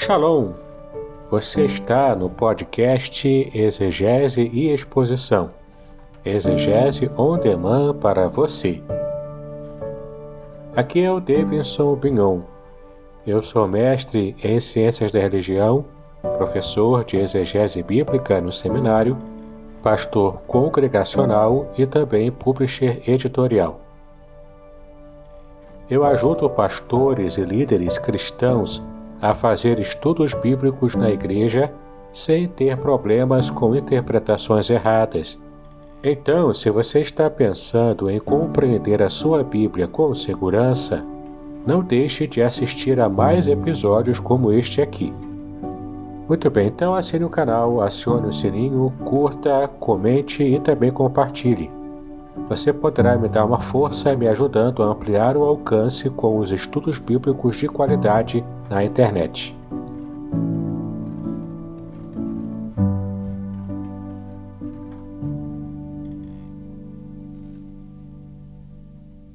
Shalom! Você está no podcast Exegese e Exposição. Exegese on demand para você. Aqui é o Davidson Bignon. Eu sou mestre em Ciências da Religião, professor de Exegese Bíblica no seminário, pastor congregacional e também publisher editorial. Eu ajudo pastores e líderes cristãos a fazer estudos bíblicos na igreja sem ter problemas com interpretações erradas. Então, se você está pensando em compreender a sua Bíblia com segurança, não deixe de assistir a mais episódios como este aqui. Muito bem, então assine o canal, acione o sininho, curta, comente e também compartilhe. Você poderá me dar uma força me ajudando a ampliar o alcance com os estudos bíblicos de qualidade na internet.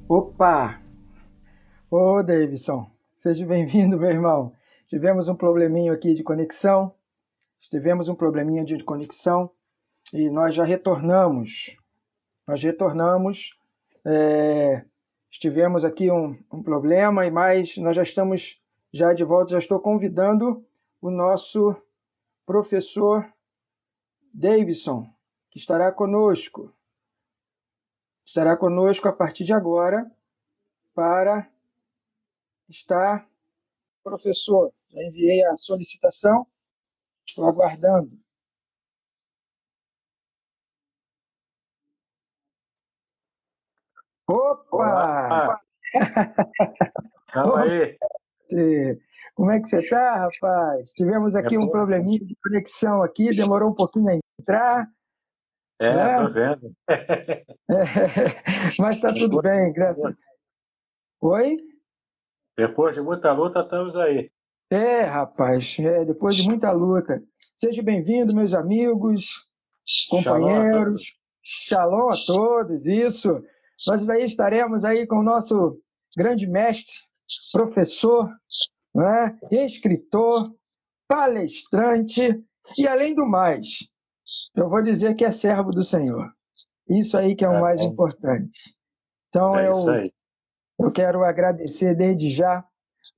Opa! Ô, Davidson, seja bem-vindo, meu irmão. Tivemos um probleminha aqui de conexão, e nós já retornamos. Estivemos aqui um problema, mas nós já estamos de volta. Já estou convidando o nosso professor Davidson, que estará conosco a partir de agora para estar. Professor, já enviei a solicitação, estou aguardando. Opa! Calma aí. Como é que você está, rapaz? Tivemos aqui um probleminha de conexão aqui, demorou um pouquinho a entrar. Tô vendo. Mas está tudo bem, graças a Deus. Oi? Depois de muita luta, estamos aí. Rapaz, depois de muita luta. Seja bem-vindo, meus amigos, companheiros. Shalom a todos, isso. Nós aí estaremos aí com o nosso grande mestre, professor, né? Escritor, palestrante e, além do mais, eu vou dizer que é servo do Senhor. Isso aí que é o mais importante. Então, eu quero agradecer desde já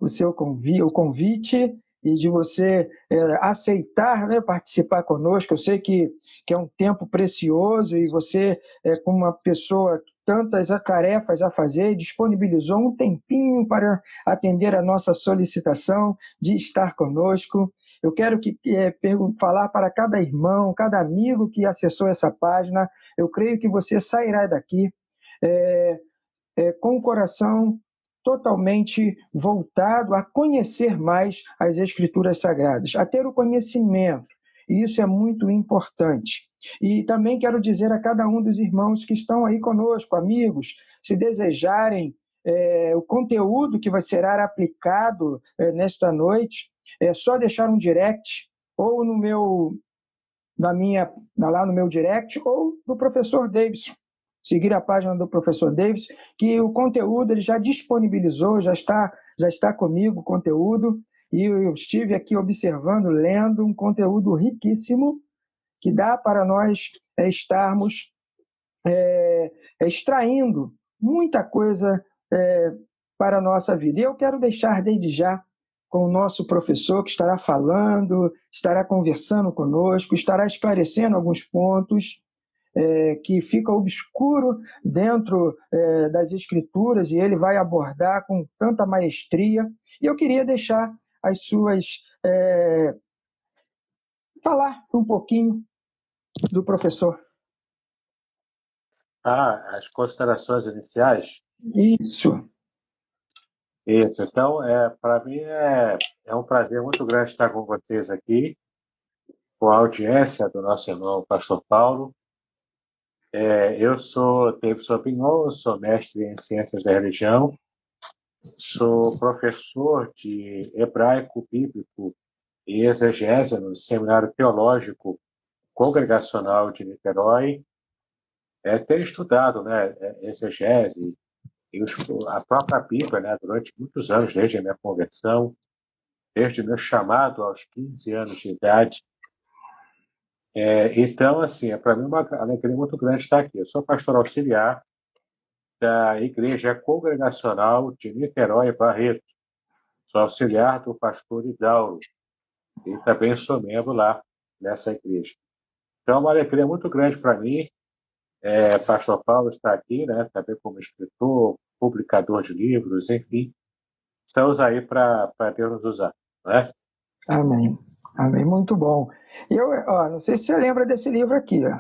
o convite e de você aceitar, né, participar conosco. Eu sei que é um tempo precioso e você, como uma pessoa com tantas tarefas a fazer, disponibilizou um tempinho para atender a nossa solicitação de estar conosco. Eu quero falar para cada irmão, cada amigo que acessou essa página. Eu creio que você sairá daqui com o coração totalmente voltado a conhecer mais as Escrituras Sagradas, a ter o conhecimento. E isso é muito importante. E também quero dizer a cada um dos irmãos que estão aí conosco, amigos, se desejarem o conteúdo que vai ser aplicado nesta noite, é só deixar um direct ou lá no meu direct ou no professor Davidson. Seguir a página do professor Davis, que o conteúdo ele já disponibilizou, já está comigo o conteúdo, e eu estive aqui observando, lendo um conteúdo riquíssimo, que dá para nós estarmos extraindo muita coisa para a nossa vida. E eu quero deixar desde já com o nosso professor, que estará falando, estará conversando conosco, estará esclarecendo alguns pontos que fica obscuro dentro das Escrituras, e ele vai abordar com tanta maestria. E eu queria deixar as suas... falar um pouquinho do professor. As considerações iniciais? Isso. Então, para mim é um prazer muito grande estar com vocês aqui, com a audiência do nosso irmão Pastor Paulo. Eu sou Davidson Bignon, sou mestre em Ciências da Religião, sou professor de Hebraico Bíblico e Exegese no Seminário Teológico Congregacional de Niterói. Tenho estudado, né, exegese e a própria Bíblia, né, durante muitos anos, desde a minha conversão. desde meu chamado aos 15 anos de idade. Então, assim, para mim é uma alegria muito grande estar aqui. Eu sou pastor auxiliar da Igreja Congregacional de Niterói Barreto. Sou auxiliar do pastor Hidauro e também sou membro lá nessa igreja. Então, é uma alegria muito grande para mim. Pastor Paulo está aqui, né, também como escritor, publicador de livros, enfim. Estamos aí para Deus nos usar, né? Amém. Amém. Muito bom. Não sei se você lembra desse livro aqui, ó.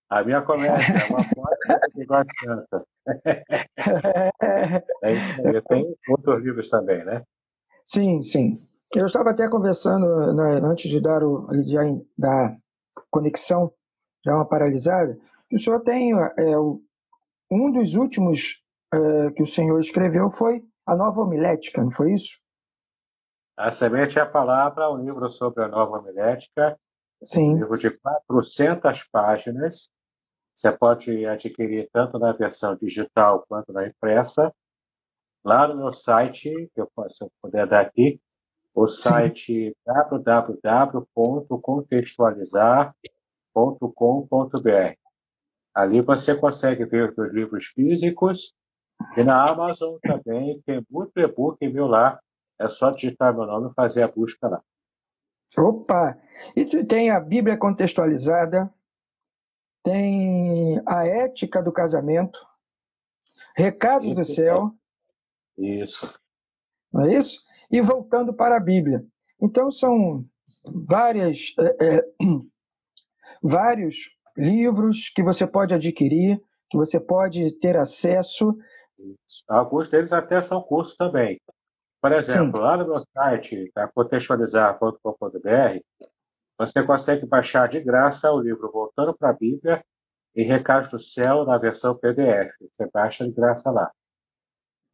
A minha comédia é uma foto do Bigode Santa. É isso aí. Tem outros livros também, né? Sim, sim. Eu estava até conversando, né, antes de dar da conexão, dar uma paralisada, que o senhor tem um dos últimos que o senhor escreveu foi a Nova Homilética, não foi isso? A Semente é a Palavra, um livro sobre a nova homilética, um Sim, livro de 400 páginas. Você pode adquirir tanto na versão digital quanto na impressa. Lá no meu site, que se eu puder dar aqui, o sim, site www.contextualizar.com.br. Ali você consegue ver os livros físicos e na Amazon também tem muito e-book meu lá. É só digitar meu nome e fazer a busca lá. Opa! E tem a Bíblia contextualizada, tem a Ética do Casamento, Recados do Muito bem. Céu, Isso. não é isso? E voltando para a Bíblia. Então, são vários livros que você pode adquirir, que você pode ter acesso. Isso. Alguns deles até são cursos também. Por Sim, exemplo, lá no meu site, contextualizar.com.br, você consegue baixar de graça o livro Voltando para a Bíblia e Recados do Céu na versão PDF. Você baixa de graça lá.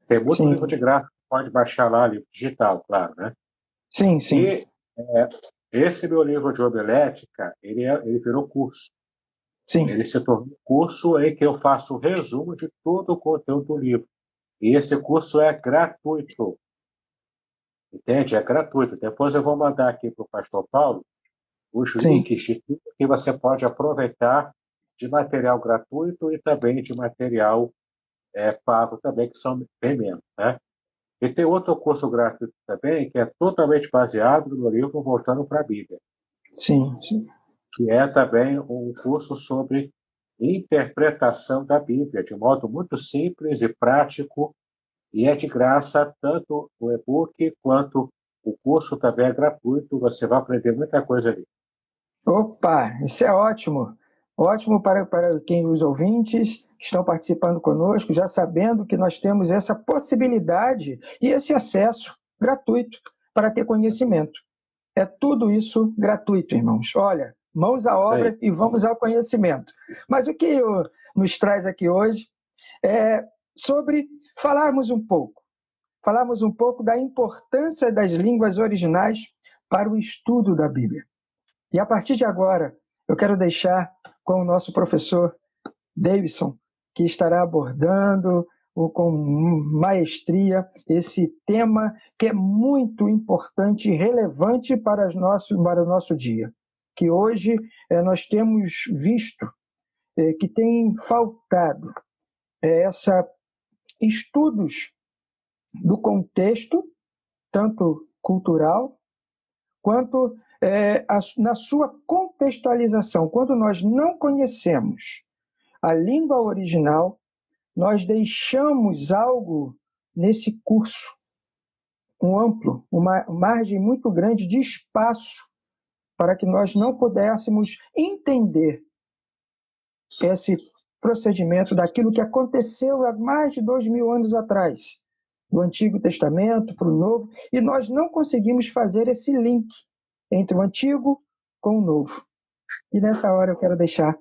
Tem muito livro sim, de graça que pode baixar lá, livro digital, claro, né? sim, sim, E esse meu livro de homilética, ele virou curso. sim, Ele se tornou um curso em que eu faço o resumo de todo o conteúdo do livro. E esse curso é gratuito. Entende? É gratuito. Depois eu vou mandar aqui para o Pastor Paulo os sim, links de tudo que você pode aproveitar de material gratuito e também de material pago também, que são bem menos, né? E tem outro curso gratuito também, que é totalmente baseado no livro Voltando para a Bíblia, sim, sim. que é também um curso sobre interpretação da Bíblia, de modo muito simples e prático, e é de graça, tanto o e-book quanto o curso também é gratuito, você vai aprender muita coisa ali. Opa, isso é ótimo. Ótimo para quem os ouvintes que estão participando conosco, já sabendo que nós temos essa possibilidade e esse acesso gratuito para ter conhecimento. É tudo isso gratuito, irmãos. Olha, mãos à Isso aí. obra e vamos ao conhecimento. Mas o que nos traz aqui hoje é sobre falarmos um pouco da importância das línguas originais para o estudo da Bíblia. E a partir de agora, eu quero deixar com o nosso professor Davidson, que estará abordando com maestria esse tema que é muito importante e relevante para o nosso dia. Que hoje nós temos visto que tem faltado estudos do contexto, tanto cultural, quanto na sua contextualização. Quando nós não conhecemos a língua original, nós deixamos algo nesse curso, uma margem muito grande de espaço para que nós não pudéssemos entender esse procedimento daquilo que aconteceu há mais de 2000 anos atrás, do Antigo Testamento para o Novo, e nós não conseguimos fazer esse link entre o Antigo com o Novo. E nessa hora eu quero deixar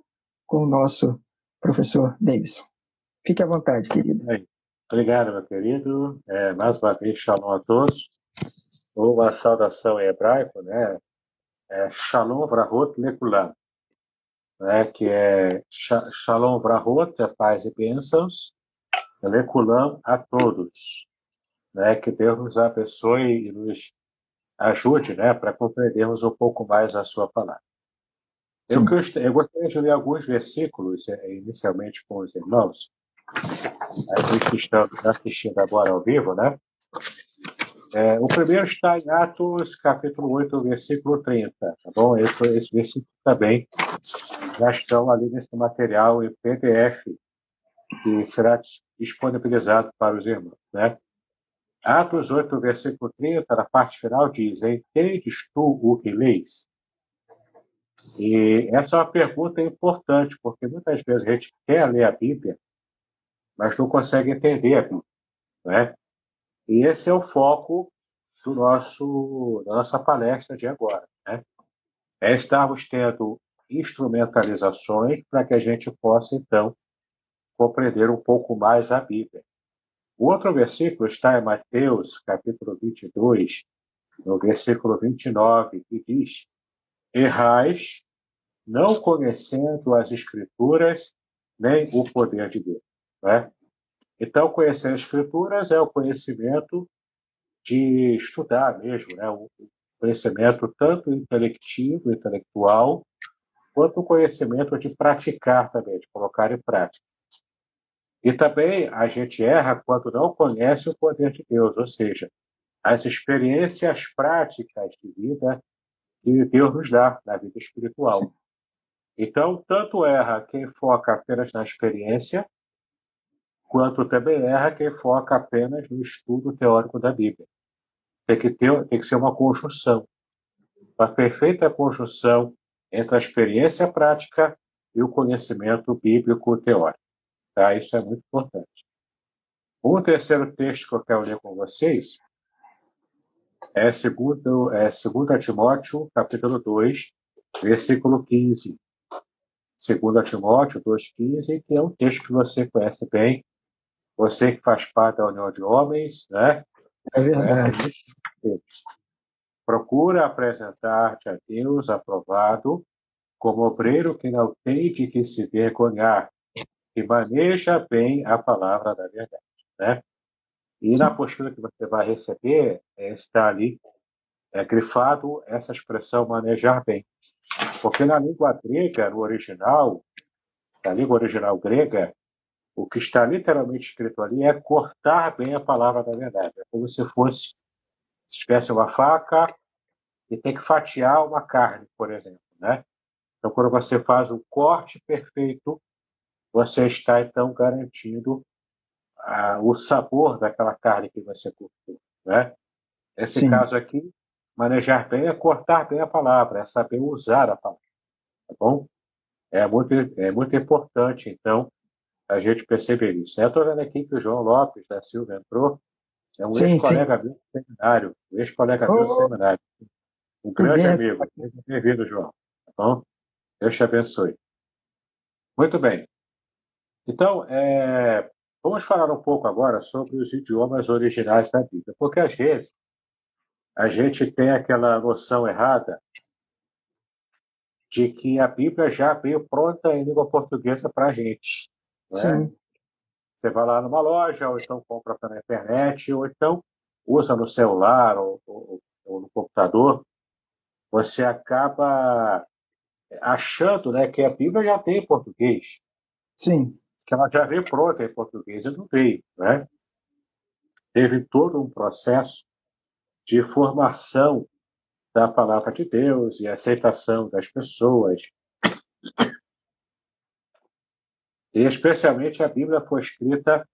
com o nosso professor Davidson. Fique à vontade, querido. Bem, obrigado, meu querido. Mais uma vez, shalom a todos. Uma saudação em hebraico, né? Shalom vrahot lekulam, né? Que é shalom vrahot, é paz e bênçãos, lekulam a todos. né? Que Deus nos abençoe e nos ajude, né? Para compreendermos um pouco mais a sua palavra. Eu gostaria de ler alguns versículos, inicialmente com os irmãos, aqueles que estão assistindo agora ao vivo, né? O primeiro está em Atos, capítulo 8, versículo 30, tá bom? Esse versículo também já estão ali nesse material em PDF, que será disponibilizado para os irmãos, né? Atos 8, versículo 30, na parte final, diz: Entendes tu o que lês? E essa é uma pergunta importante, porque muitas vezes a gente quer ler a Bíblia, mas não consegue entender a Bíblia, né? E esse é o foco da nossa palestra de agora, né? É estarmos tendo instrumentalizações para que a gente possa, então, compreender um pouco mais a Bíblia. O outro versículo está em Mateus, capítulo 22, no versículo 29, que diz: Errais, não conhecendo as Escrituras, nem o poder de Deus. Né? Então, conhecer as Escrituras é o conhecimento de estudar mesmo, né? O conhecimento tanto intelectivo, intelectual, quanto o conhecimento de praticar também, de colocar em prática. E também a gente erra quando não conhece o poder de Deus, ou seja, as experiências práticas de vida que Deus nos dá na vida espiritual. Então, tanto erra quem foca apenas na experiência, quanto também erra quem foca apenas no estudo teórico da Bíblia. Tem que ser uma conjunção, uma perfeita conjunção entre a experiência prática e o conhecimento bíblico teórico. Tá? Isso é muito importante. Um terceiro texto que eu quero ler com vocês é 2 Timóteo, capítulo 2, versículo 15. 2 Timóteo 2,15, que é um texto que você conhece bem, você que faz parte da União de Homens, né? É verdade. Procura apresentar-te a Deus aprovado, como obreiro que não tem de que se vergonhar, que maneja bem a palavra da verdade, né? E na apostila que você vai receber, está ali grifado essa expressão manejar bem. Porque na língua grega, no original, na língua original grega, o que está literalmente escrito ali é cortar bem a palavra da verdade. É como se tivesse uma faca e tem que fatiar uma carne, por exemplo, né? Então, quando você faz um corte perfeito, você está, então, garantindo o sabor daquela carne que você cortou, né? Nesse caso aqui, manejar bem é cortar bem a palavra, é saber usar a palavra, tá bom? É muito importante, então, a gente perceber isso. Eu estou vendo aqui que o João Lopes da Silva entrou, é um ex-colega meu do seminário, um Que grande benção. amigo. Seja bem-vindo, João. Tá bom? Deus te abençoe. Muito bem. Então, vamos falar um pouco agora sobre os idiomas originais da Bíblia, porque às vezes a gente tem aquela noção errada de que a Bíblia já veio pronta em língua portuguesa para a gente. Né? Sim. Você vai lá numa loja, ou então compra pela internet, ou então usa no celular ou no computador, você acaba achando, né, que a Bíblia já tem em português, Sim. que ela já veio pronta em português, e não veio. Né? Teve todo um processo de formação da palavra de Deus e aceitação das pessoas. E especialmente a Bíblia foi escrita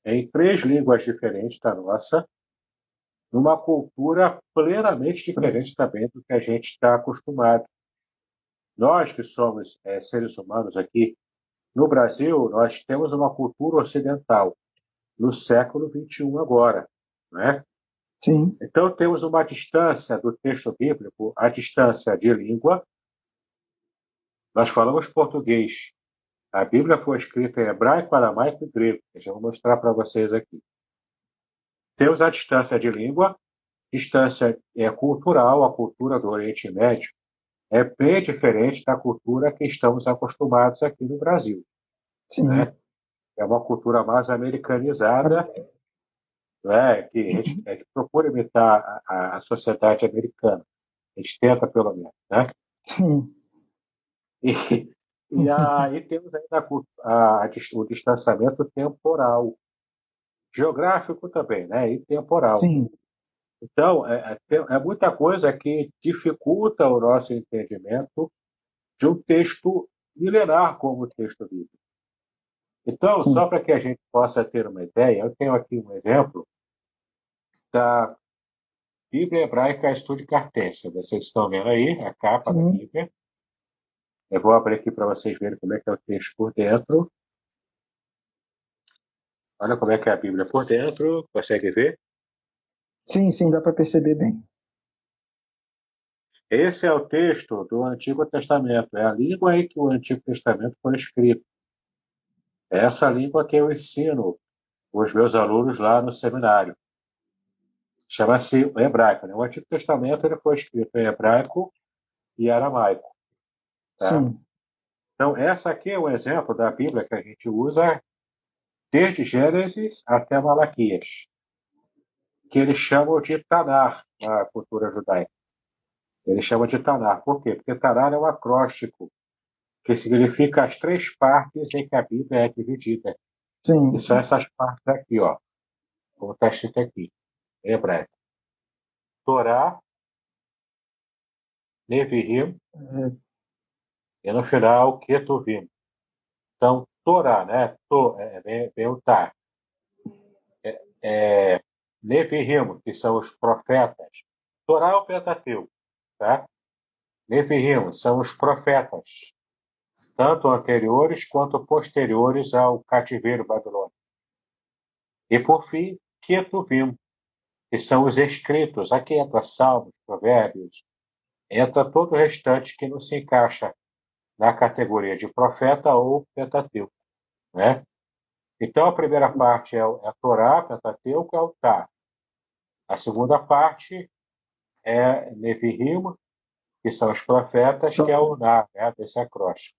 em 3 línguas diferentes da nossa, numa cultura plenamente diferente também do que a gente está acostumado. Nós que somos seres humanos aqui no Brasil, nós temos uma cultura ocidental no século XXI agora, né? Sim. Então temos uma distância do texto bíblico, a distância de língua. Nós falamos português. A Bíblia foi escrita em hebraico, aramaico e grego. Eu já vou mostrar para vocês aqui. Temos a distância de língua, distância cultural, a cultura do Oriente Médio é bem diferente da cultura que estamos acostumados aqui no Brasil. Sim. Né? É uma cultura mais americanizada não é? Que a gente procura imitar a sociedade americana. A gente tenta, pelo menos, né? Sim. E, e aí temos ainda o distanciamento temporal, geográfico também, né? E temporal. Sim. Então, é muita coisa que dificulta o nosso entendimento de um texto milenar como o texto bíblico. Então, Sim. só para que a gente possa ter uma ideia, eu tenho aqui um exemplo da Bíblia Hebraica Estude Cartência. Vocês estão vendo aí a capa da Sim. Bíblia. Eu vou abrir aqui para vocês verem como é que é o texto por dentro. Olha como é que é a Bíblia por dentro. Consegue ver? Sim, sim, dá para perceber bem. Esse é o texto do Antigo Testamento. É a língua em que o Antigo Testamento foi escrito. É essa língua que eu ensino os meus alunos lá no seminário. Chama-se hebraico, né? O Antigo Testamento ele foi escrito em hebraico e aramaico, tá? Sim. Então, essa aqui é um exemplo da Bíblia que a gente usa desde Gênesis até Malaquias, que eles chamam de Tanar na cultura judaica. Eles chamam de Tanar. Por quê? Porque Tanar é um acróstico, que significa as três partes em que a Bíblia é dividida. Sim. E são essas partes aqui, ó, como está escrito aqui, em hebraico. Torá, Neviim, É, e no final, Ketuvim. Então, Torá, né? Vem o Tá. Neviim, que são os profetas. Torá é o Pentateuco, tá? Neviim são os profetas, tanto anteriores quanto posteriores ao cativeiro babilônico. E, por fim, Ketuvim, que são os escritos. Aqui entra Salmos, Provérbios, entra todo o restante que não se encaixa na categoria de profeta ou Pentateuco, né? Então, a primeira parte é a Torá, Pentateuco, é o Tá. A segunda parte é Neviim, que são os profetas, que é o Na, né, desse acróstico.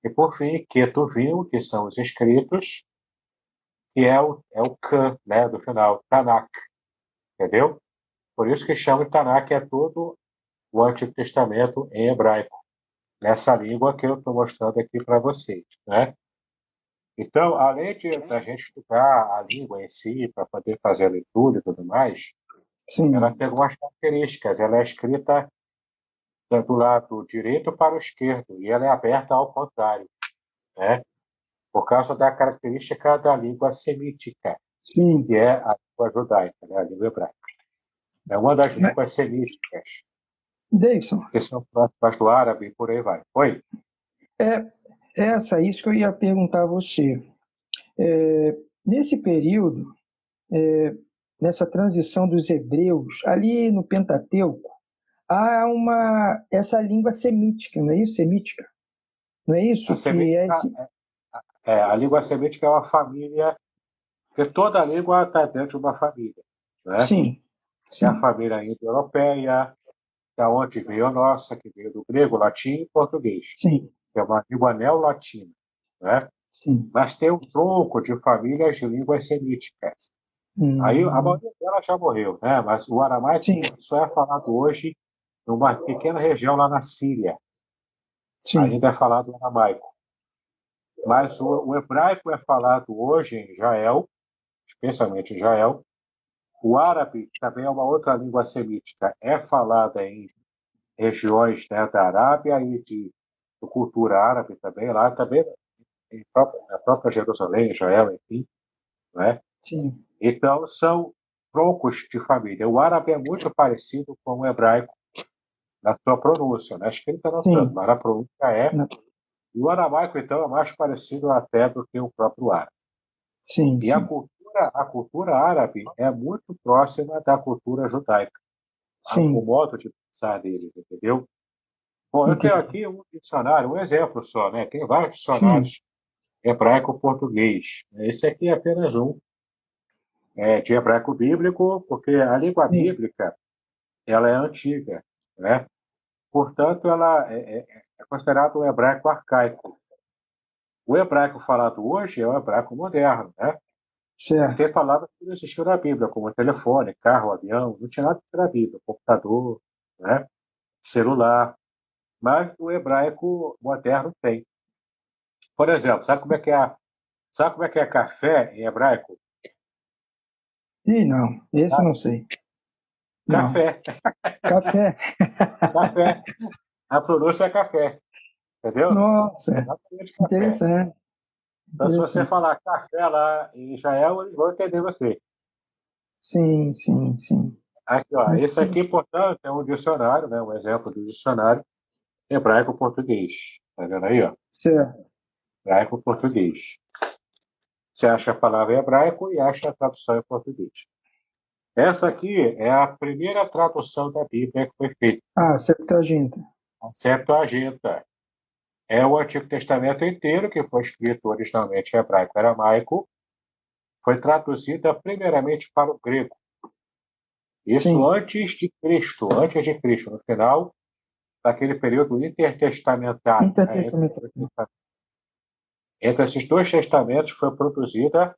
E, por fim, Ketuvim, que são os escritos, que é o Khan, né, do final, Tanakh, entendeu? Por isso que chama de Tanakh, é todo o Antigo Testamento em hebraico, nessa língua que eu estou mostrando aqui para vocês, né? Então, além da gente estudar a língua em si, para poder fazer a leitura e tudo mais, ela sim. tem algumas características. Ela é escrita do lado direito para o esquerdo e ela é aberta ao contrário, né? Por causa da característica da língua semítica, Sim. que é a língua judaica, né? A língua hebraica. É uma das Mas, línguas semíticas, Davidson, que são próximas do árabe e por aí vai. Oi? é isso que eu ia perguntar a você. Nesse período, nessa transição dos hebreus, ali no Pentateuco, há essa língua semítica, não é isso? Semítica? Não é A isso que é semítica, esse... a língua semítica é uma família, porque toda língua está dentro de uma família, né? Sim, É a sim, família indo-europeia, da onde veio a nossa, que veio do grego, latim e português, sim, que é uma língua neolatina, né? sim. Mas tem um tronco de famílias de línguas semíticas. Aí a Hum, maioria delas já morreu, né? Mas o aramaico sim, só é falado hoje numa pequena região lá na Síria. sim, Ainda é falado aramaico. Mas o hebraico é falado hoje em Israel, especialmente em Israel. O árabe também é uma outra língua semítica, é falada em regiões, né, da Arábia e de cultura árabe também, lá também na própria Jerusalém, Israel, enfim, né? sim, Então são troncos de família. O árabe é muito parecido com o hebraico na sua pronúncia, na escrita não tanto, sim, mas na pronúncia é. na- E o aramaico então é mais parecido até do que o próprio árabe. sim, E a sim, cultura árabe é muito próxima da cultura judaica, o sim, modo de pensar deles, entendeu? Bom, eu tenho entendi. aqui um dicionário, um exemplo só, né? Tem vários Sim, dicionários hebraico-português. Esse aqui é apenas um, de hebraico bíblico, porque a língua sim, bíblica ela é antiga, né? Portanto, ela é considerado um hebraico arcaico. O hebraico falado hoje é o hebraico moderno, né? Certo. Tem palavras que não existiam na Bíblia, como telefone, carro, avião, não tinha nada na Bíblia, computador, né? Celular, mas o hebraico moderno tem. Por exemplo, sabe como é que é café em hebraico? Ih, não, esse eu Ah, não sei. Não. café, Café. café. A pronúncia é café, entendeu? Nossa, Exatamente café. interessante, Então, se você interessante. falar café lá em Israel, eles vão entender você. Sim, sim, sim. Aqui, ó, Muito esse aqui, portanto, é um dicionário, né? Um exemplo do dicionário hebraico-português. Tá vendo aí, ó? certo. Hebraico-português. Você acha a palavra em hebraico e acha a tradução em português. Essa aqui é a primeira tradução da Bíblia que foi feita. Ah, Septuaginta. A Septuaginta. É o Antigo Testamento inteiro, que foi escrito originalmente em hebraico-aramaico, foi traduzida primeiramente para o grego. Isso Sim, antes de Cristo, no final daquele período intertestamentário, né? intertestamentário. Entre esses dois testamentos foi produzida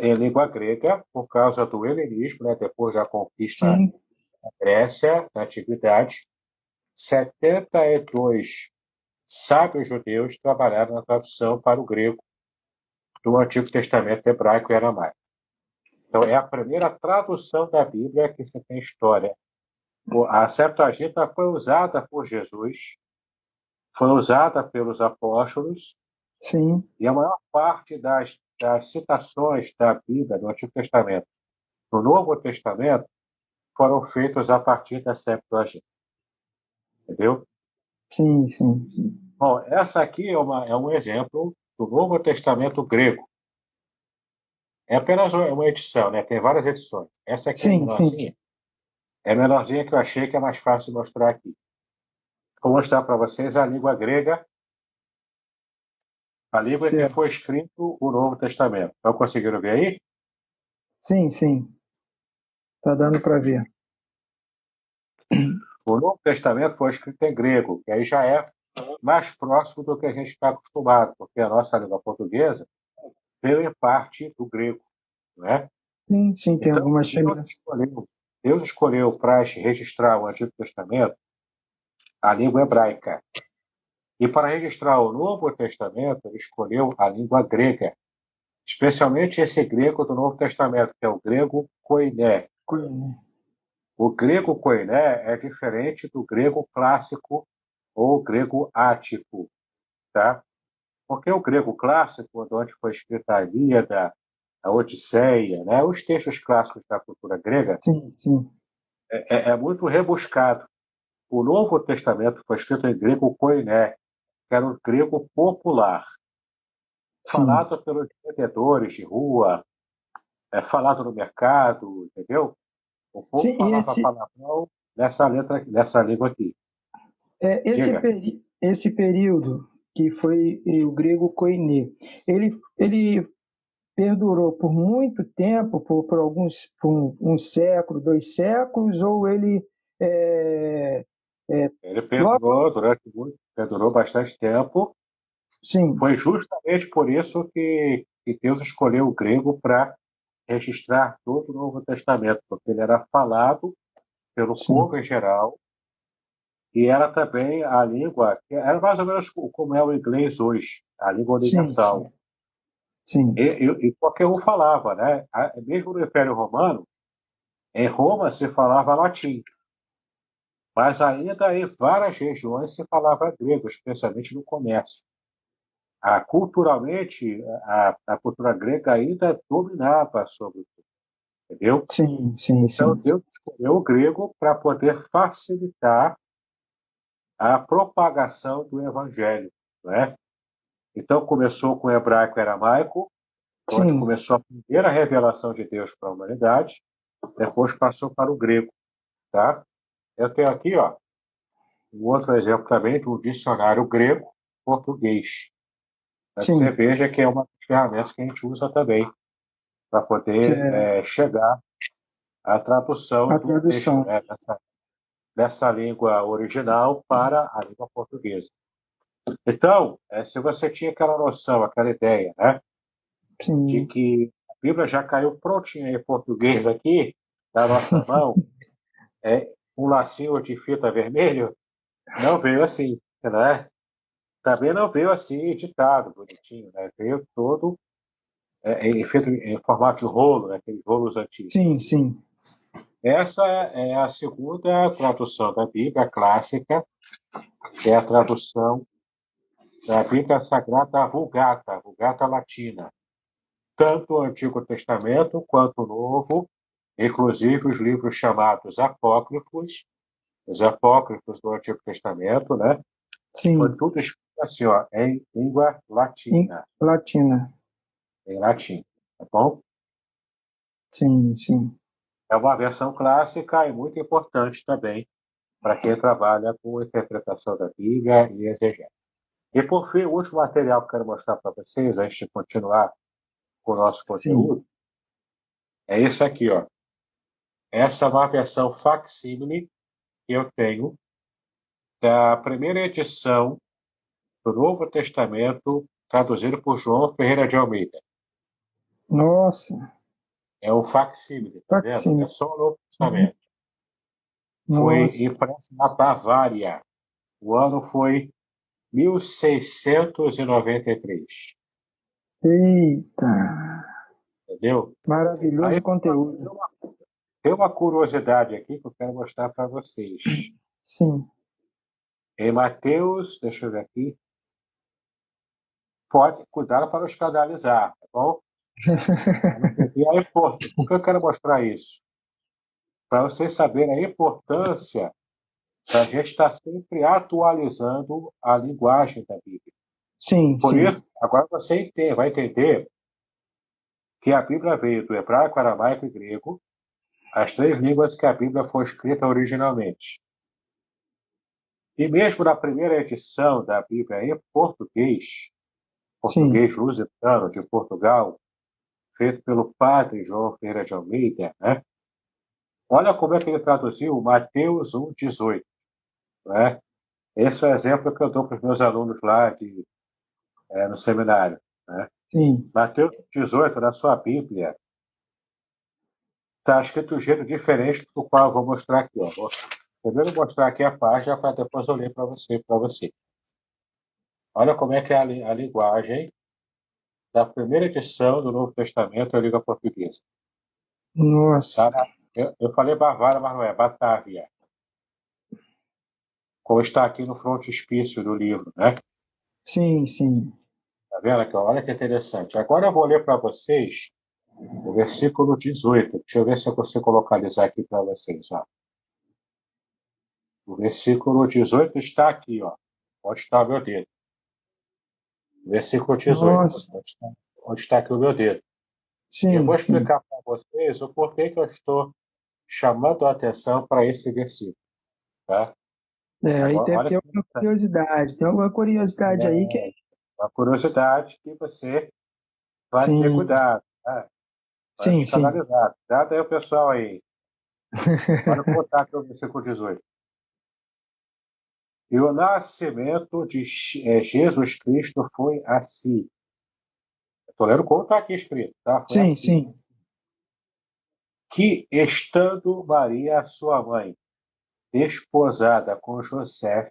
em língua grega, por causa do helenismo, né? Depois da conquista Sim, da Grécia, na Antiguidade. 72 sábios judeus trabalharam na tradução para o grego do Antigo Testamento hebraico e aramaico. Então, é a primeira tradução da Bíblia que você tem história. A Septuaginta foi usada por Jesus, foi usada pelos apóstolos, sim, e a maior parte das citações da Bíblia, do Antigo Testamento, no Novo Testamento, foram feitas a partir da Septuaginta. Entendeu? sim, sim, sim. Bom, essa aqui é um exemplo do Novo Testamento grego. É apenas uma edição, né? Tem várias edições. Essa aqui é Sim, sim. menorzinha. É menorzinha que eu achei que é mais fácil de mostrar aqui. Vou mostrar para vocês a língua grega, a língua em que Certo. foi escrito o Novo Testamento. Estão conseguindo ver aí? Sim, sim. Tá dando para ver. O Novo Testamento foi escrito em grego, que aí já é mais próximo do que a gente está acostumado, porque a nossa língua portuguesa veio em parte do grego, não é? Sim, sim, tem Então, algumas semelhanças. Deus escolheu para registrar o Antigo Testamento a língua hebraica. E para registrar o Novo Testamento, ele escolheu a língua grega, especialmente esse grego do Novo Testamento, que é o grego koiné. O grego koiné é diferente do grego clássico ou grego ático, tá? Porque o grego clássico, onde foi escrita a Ilíada, a Odisseia, né? Os textos clássicos da cultura grega, Sim, sim. é muito rebuscado. O Novo Testamento foi escrito em grego koiné, que era o grego popular, Sim. falado pelos vendedores de rua, falado no mercado, entendeu? O povo Sim, e falava palavrão nessa língua aqui. Diga. esse período que foi o grego koiné, ele perdurou por muito tempo, por alguns, por um século, 2 séculos, ou ele é, é, Ele logo, perdurou bastante tempo. sim, Foi justamente por isso que Deus escolheu o grego para registrar todo o Novo Testamento, porque ele era falado pelo sim, povo em geral e era também a língua, que era mais ou menos como é o inglês hoje, a língua sim, universal. sim, sim, E qualquer um falava, né? Mesmo no Império Romano, em Roma se falava latim, mas ainda em várias regiões se falava grego, especialmente no comércio. Culturalmente, a cultura grega ainda dominava sobre tudo, entendeu? sim, sim, Então, sim, Deus escolheu o grego para poder facilitar a propagação do evangelho, né? Então, começou com o hebraico e aramaico, onde sim, começou a primeira revelação de Deus para a humanidade, depois passou para o grego, tá? Eu tenho aqui, ó, um outro exemplo também de um dicionário grego-português, para que você sim, veja que é uma das ferramentas que a gente usa também para poder é, chegar à tradução a do texto, tradução. né, dessa língua original para a língua portuguesa. Então, se você tinha aquela noção, aquela ideia, né, de sim. que a Bíblia já caiu prontinha em português aqui, na nossa mão, um lacinho de fita vermelho, não veio assim, né? Também não veio assim editado, bonitinho, né? Veio todo feito em formato de rolo, né? Aqueles rolos antigos. Sim, sim. Essa é a segunda tradução da Bíblia clássica, que é a tradução da Bíblia Sagrada Vulgata, Vulgata Latina. Tanto o Antigo Testamento quanto o Novo, inclusive os livros chamados apócrifos, os apócrifos do Antigo Testamento, né? Foi Sim. tudo escrito assim, ó, em língua latina, Latina. em latim, tá bom? Sim, sim. É uma versão clássica e muito importante também para quem trabalha com interpretação da Bíblia e exegese. E, por fim, o último material que eu quero mostrar para vocês, antes de continuar com o nosso Sim. conteúdo, é esse aqui, ó. Essa é uma versão facsímile que eu tenho da primeira edição do Novo Testamento, traduzido por João Ferreira de Almeida. Nossa. É o facsímile, tá vendo? É Facsímile. só o Novo Uhum. Testamento. Foi Nossa. impresso na Bavária. O ano foi 1693. Eita. Entendeu? Maravilhoso Aí conteúdo. tem uma curiosidade aqui que eu quero mostrar para vocês. Sim. Em Mateus, deixa eu ver aqui, pode cuidar para não escandalizar, tá bom? E aí, por que eu quero mostrar isso? Para vocês saberem a importância da gente estar sempre atualizando a linguagem da Bíblia. Sim, Por sim. isso, agora você vai entender que a Bíblia veio do hebraico, aramaico e grego, as três línguas que a Bíblia foi escrita originalmente. E mesmo na primeira edição da Bíblia em português, Sim. português lusitano de Portugal, feito pelo padre João Ferreira de Almeida, né? Olha como é que ele traduziu Mateus 1,18, né? Esse é o exemplo que eu dou para os meus alunos lá no seminário, né? Sim. Mateus 18, na sua Bíblia, está escrito de um jeito diferente do qual eu vou mostrar aqui. Ó. Vou primeiro mostrar aqui a página para depois eu ler para você. Olha como é que é a linguagem da primeira edição do Novo Testamento em língua portuguesa. Nossa. Tá? Eu falei Bavária, mas não é, Batávia. Como está aqui no frontispício do livro, né? Sim, sim. Tá vendo aqui? Olha que interessante. Agora eu vou ler para vocês o versículo 18. Deixa eu ver se eu consigo localizar aqui para vocês. Ó. O versículo 18 está aqui, ó. Onde está o meu dedo? Versículo 18. Nossa. Onde está aqui o meu dedo? E eu vou Sim, sim. explicar para vocês o porquê que eu estou chamando a atenção para esse versículo. Tá? Aí Agora, deve olha ter que alguma curiosidade. Tem alguma curiosidade aí que. uma curiosidade que você vai ter Sim, cuidado. Tá? Vai te sim, sim. escandalizar. Cuidado aí, o pessoal aí. Olha como está aqui o versículo 18. E o nascimento de Jesus Cristo foi assim. Estou lendo como está aqui escrito, tá? Foi Sim, assim. sim. Que, estando Maria, sua mãe, desposada com José,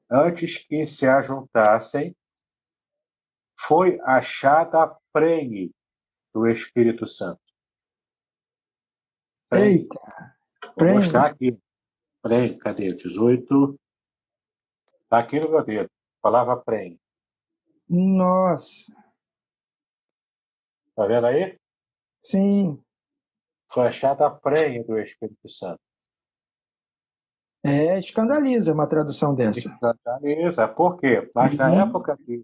antes que se ajuntassem, foi achada prenhe do Espírito Santo. Prenhe. Eita, Vou mostrar prêmio. aqui. Prenhe, cadê? 18. Está aqui no meu dedo. Palavra prenhe. Nossa. Está vendo aí? Sim. Foi achada prenhe do Espírito Santo. Escandaliza uma tradução dessa. Escandaliza. Por quê? Mas na Uhum. época de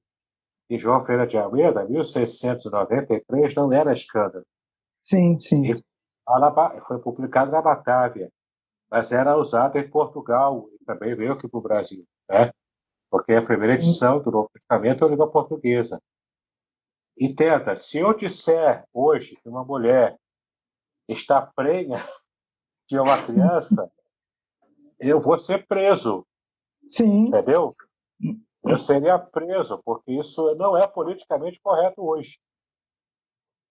João Ferreira de Almeida, 1693, não era escândalo. Sim, sim. E foi publicado na Batávia, mas era usado em Portugal e também veio aqui para o Brasil, né? Porque a primeira Sim. edição do Novo Testamento é a língua portuguesa. Entenda, se eu disser hoje que uma mulher está prenha de uma criança, eu vou ser preso, Sim. entendeu? eu seria preso, porque isso não é politicamente correto hoje.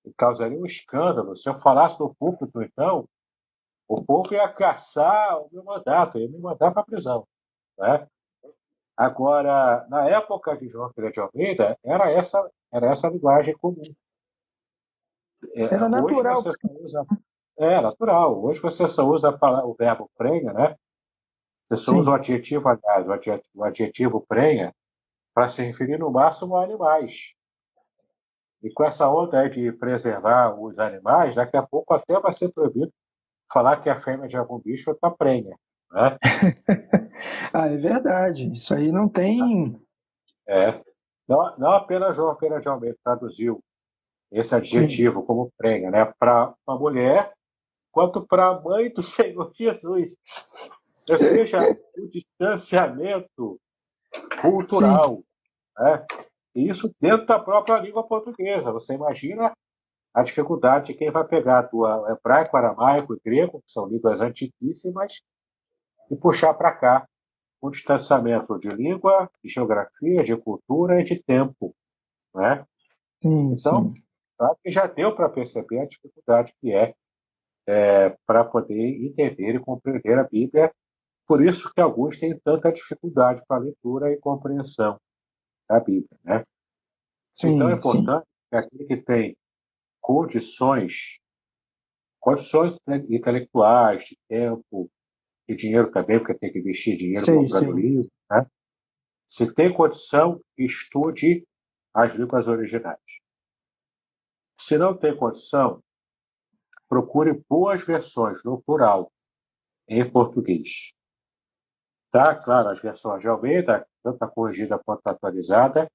E causaria um escândalo. Se eu falasse no púlpito, então, o povo ia caçar o meu mandato, ia me mandar para a prisão, né? Agora, na época de João Ferreira de Almeida, era essa a linguagem comum. Era Hoje natural. você só usa. É natural. Hoje você só usa o verbo prenha, né? Você só usa o Sim, adjetivo, aliás, o adjetivo prenha, para se referir no máximo a animais. E com essa onda aí de preservar os animais, daqui a pouco até vai ser proibido falar que a fêmea de algum bicho está prenha, né? ah, é verdade. Isso aí não tem. É. Não, não apenas João Ferreira de Almeida traduziu esse Sim, adjetivo como prenha, né? Para a mulher, quanto para a mãe do Senhor Jesus. Veja o distanciamento sim, cultural, né? E isso dentro da própria língua portuguesa. Você imagina a dificuldade de quem vai pegar o hebraico, aramaico e grego, que são línguas antiquíssimas, e puxar para cá um distanciamento de língua, de geografia, de cultura e de tempo, né? sim, Então, sim. acho que já deu para perceber a dificuldade que é para poder entender e compreender a Bíblia. Por isso que alguns têm tanta dificuldade para a leitura e compreensão da Bíblia, né? Então é Sim, sim. importante que aquele que tem condições intelectuais, de tempo, de dinheiro também, porque tem que investir dinheiro Sei, comprando sei. livro, né? Se tem condição, estude as línguas originais. Se não tem condição, procure boas versões, no plural, em português. Tá? Claro, as versões de Almeida, tanto a corrigida quanto a atualizada.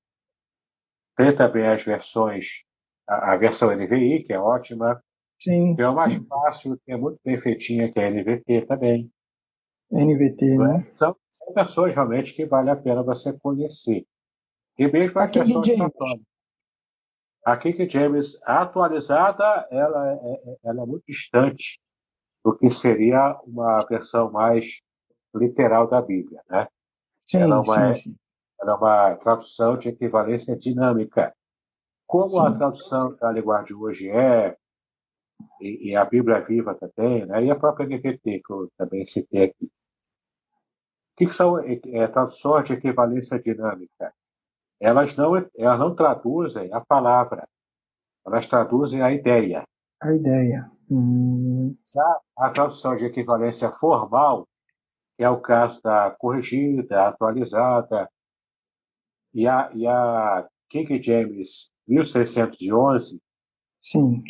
Tem também as versões, a versão NVI, que é ótima, que Sim, é o mais sim. fácil, que é muito bem feitinha, que é a NVT também. NVT, Não né? é? São versões realmente que vale a pena você conhecer. E mesmo A as King versões James. católicas. A King James atualizada, ela é muito distante do que seria uma versão mais literal da Bíblia, né? Ela é Sim, uma, sim, ela sim. é uma tradução de equivalência dinâmica. Como a Sim. tradução da linguagem de hoje e a Bíblia Viva também, né? E a própria NVT, que eu também citei aqui. O que são traduções de equivalência dinâmica? Elas não traduzem a palavra, elas traduzem a ideia. A ideia. Já a tradução de equivalência formal, que é o caso da corrigida, atualizada, e a King James 1611, Sim.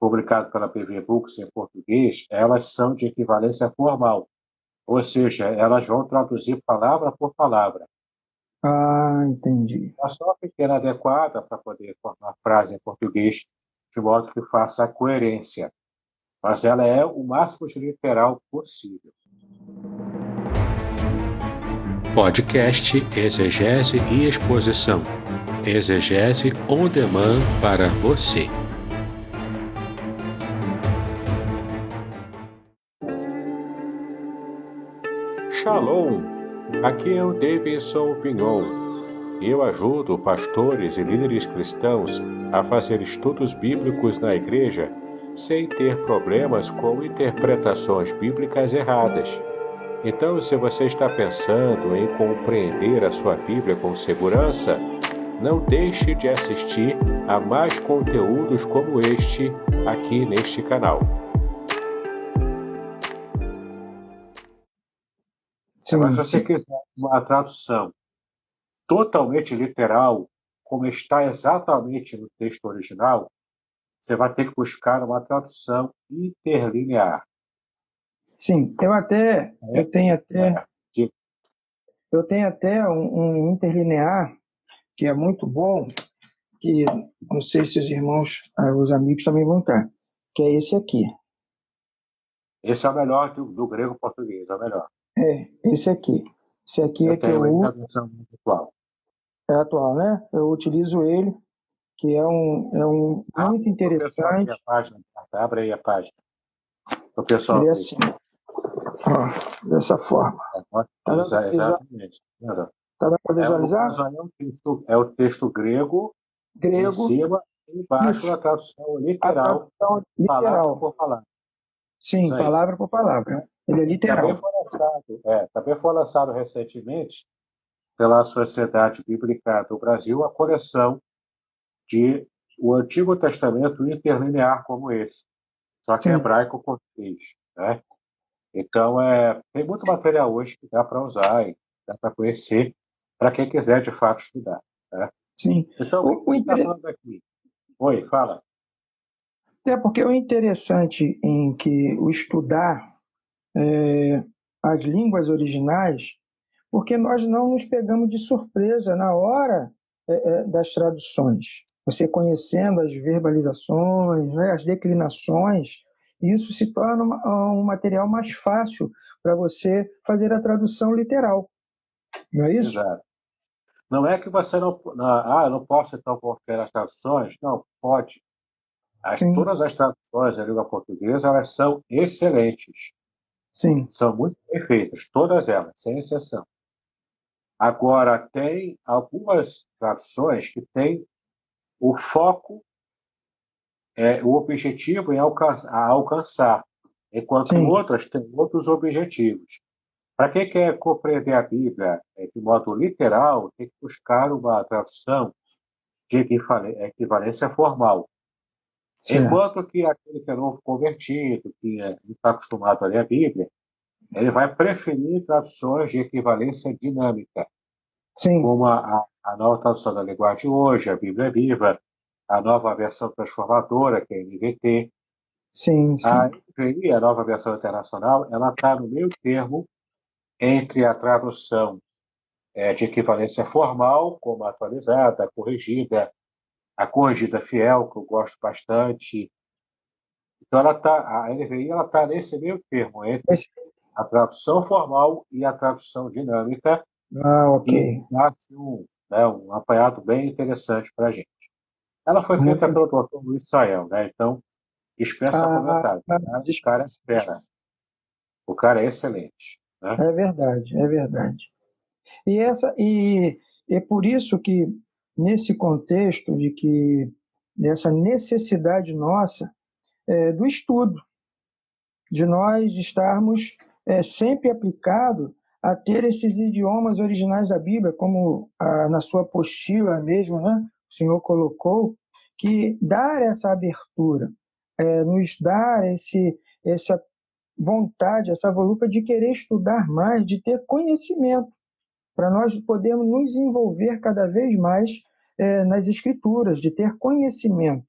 publicado pela PV Books em português, elas são de equivalência formal, ou seja, elas vão traduzir palavra por palavra. Ah, entendi. É só uma pequena adequada para poder formar frase em português, de modo que faça a coerência, mas ela é o máximo de literal possível. Podcast Exegese e Exposição. Exegese on demand para você. Shalom! Aqui é o Davidson Pinhon. Eu ajudo pastores e líderes cristãos a fazer estudos bíblicos na igreja sem ter problemas com interpretações bíblicas erradas. Então, se você está pensando em compreender a sua Bíblia com segurança, não deixe de assistir a mais conteúdos como este aqui neste canal. Mas se Sim, você sim. quiser uma tradução totalmente literal, como está exatamente no texto original, você vai ter que buscar uma tradução interlinear. Sim. É, é, de- Eu tenho até um interlinear que é muito bom, que não sei se os irmãos, os amigos também vão estar, que é esse aqui. Esse é o melhor do grego português, é o melhor. Esse aqui. Esse aqui Eu é que eu tenho ele na uso, versão atual. é atual, né? Eu utilizo ele, que é um muito Para o pessoal ver a interessante. página, abre aí a página. Para o pessoal Ele é ver. assim, ó, dessa forma. Tá vendo? Exatamente. Entendeu? Tá dando para No visualizar? caso aí é o texto grego em Grego, cima e embaixo isso, a tradução a literal, tradução palavra literal. por palavra. Sim, Isso aí. palavra por palavra. Ele é Também literal. também foi lançado recentemente pela Sociedade Bíblica do Brasil a coleção de o Antigo Testamento interlinear como esse, só que é Sim, hebraico-português, né? Então, tem muito material hoje que dá para usar e dá para conhecer para quem quiser de fato estudar, né? sim. Então, o que O você está falando aqui? Oi, fala. É porque o interessante em que o estudar as línguas originais, porque nós não nos pegamos de surpresa na hora das traduções. Você conhecendo as verbalizações, né, as declinações, isso se torna um material mais fácil para você fazer a tradução literal, não é isso? Exato. Não é que você eu não posso então confiar nas traduções. Não, pode. Sim, Todas as traduções da língua portuguesa, elas são excelentes. sim, São muito bem feitas, todas elas, sem exceção. Agora, tem algumas traduções que têm o foco, o objetivo em a alcançar, enquanto sim, outras têm outros objetivos. Para quem quer compreender a Bíblia de modo literal, tem que buscar uma tradução de equivalência formal. certo. Enquanto que aquele que é novo convertido, que não está acostumado a ler a Bíblia, ele vai preferir traduções de equivalência dinâmica, Sim, como a nova tradução da linguagem de hoje, a Bíblia Viva, a nova versão transformadora, que é a NVT. sim, A sim, NVI, a nova versão internacional, ela está no meio termo entre a tradução de equivalência formal, como a atualizada, a corrigida fiel, que eu gosto bastante. Então, a NVI está nesse meio termo entre Esse- a tradução formal e a tradução dinâmica, ok. e dá assim, um apanhado bem interessante para a gente. Ela foi feita Muito. pelo Dr. Luiz Saião, né? Então, dispensa Ah, comentário. Tá? O cara é dispensa. fera. O cara é excelente, né? É verdade, é verdade. E é por isso que, nesse contexto de que dessa necessidade nossa do estudo, de nós estarmos sempre aplicado a ter esses idiomas originais da Bíblia, como na sua apostila mesmo, né, o Senhor colocou, que dar essa abertura, nos dar essa vontade, essa voluta de querer estudar mais, de ter conhecimento para nós podermos nos envolver cada vez mais nas escrituras, de ter conhecimento.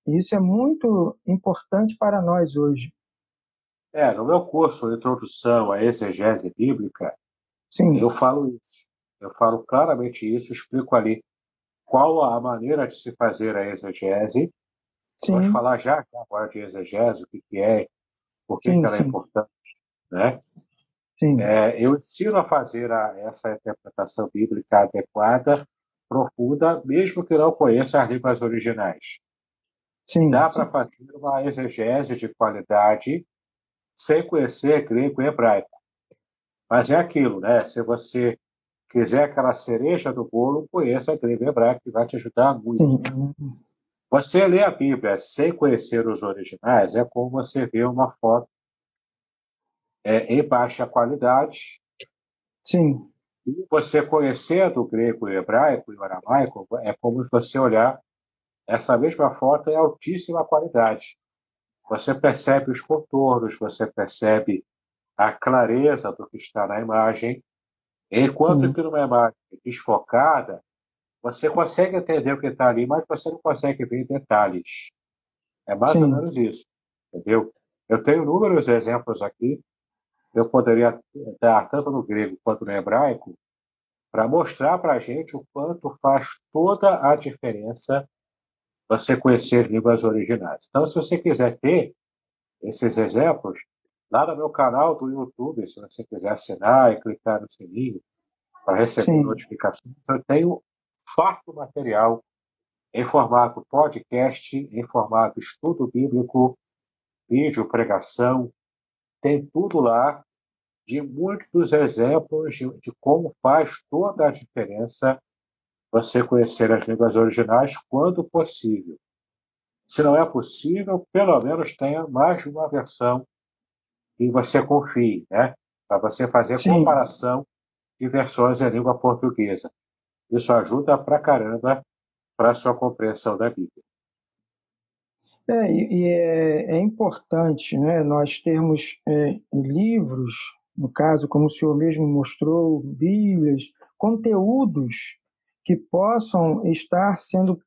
E isso é muito importante para nós hoje. No meu curso Introdução à Exegese Bíblica, eu Sim, falo isso. Eu falo claramente isso, explico ali qual a maneira de se fazer a exegese. Vamos sim, falar já agora de exegese, o que que é, por que que sim, ela é sim, importante, né? sim, Eu ensino a fazer essa interpretação bíblica adequada, profunda, mesmo que não conheça as línguas originais. sim, Dá para sim, fazer uma exegese de qualidade sem conhecer grego e hebraico. Mas é aquilo, né? Se você quiser aquela cereja do bolo, conheça grego e hebraico, que vai te ajudar muito. sim, Você ler a Bíblia sem conhecer os originais é como você ver uma foto em baixa qualidade. sim, E você conhecendo o grego e o hebraico e o aramaico, é como você olhar essa mesma foto em altíssima qualidade. Você percebe os contornos, você percebe a clareza do que está na imagem, enquanto sim, que numa imagem desfocada, você consegue entender o que está ali, mas você não consegue ver detalhes. É mais ou sim, menos isso, entendeu? Eu tenho inúmeros exemplos aqui, eu poderia dar tanto no grego quanto no hebraico, para mostrar para a gente o quanto faz toda a diferença você conhecer línguas originais. Então, se você quiser ter esses exemplos, lá no meu canal do YouTube, se você quiser assinar e clicar no sininho para receber sim, notificações, eu tenho farto material em formato podcast, em formato estudo bíblico, vídeo, pregação, tem tudo lá de muitos exemplos de como faz toda a diferença você conhecer as línguas originais quando possível. Se não é possível, pelo menos tenha mais de uma versão que você confie, né? Para você fazer Sim. comparação de versões em língua portuguesa. Isso ajuda pra caramba para a sua compreensão da Bíblia. É importante, né, nós termos livros, no caso, como o senhor mesmo mostrou, Bíblias, conteúdos que possam estar sendo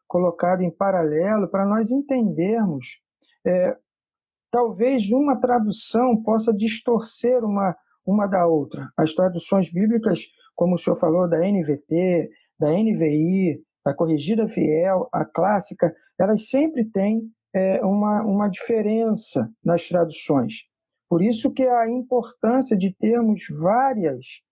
colocados em paralelo para nós entendermos. Talvez uma tradução possa distorcer uma da outra. As traduções bíblicas, como o senhor falou, da NVT, da NVI, a Corrigida Fiel, a Clássica, elas sempre têm uma diferença nas traduções. Por isso que a importância de termos várias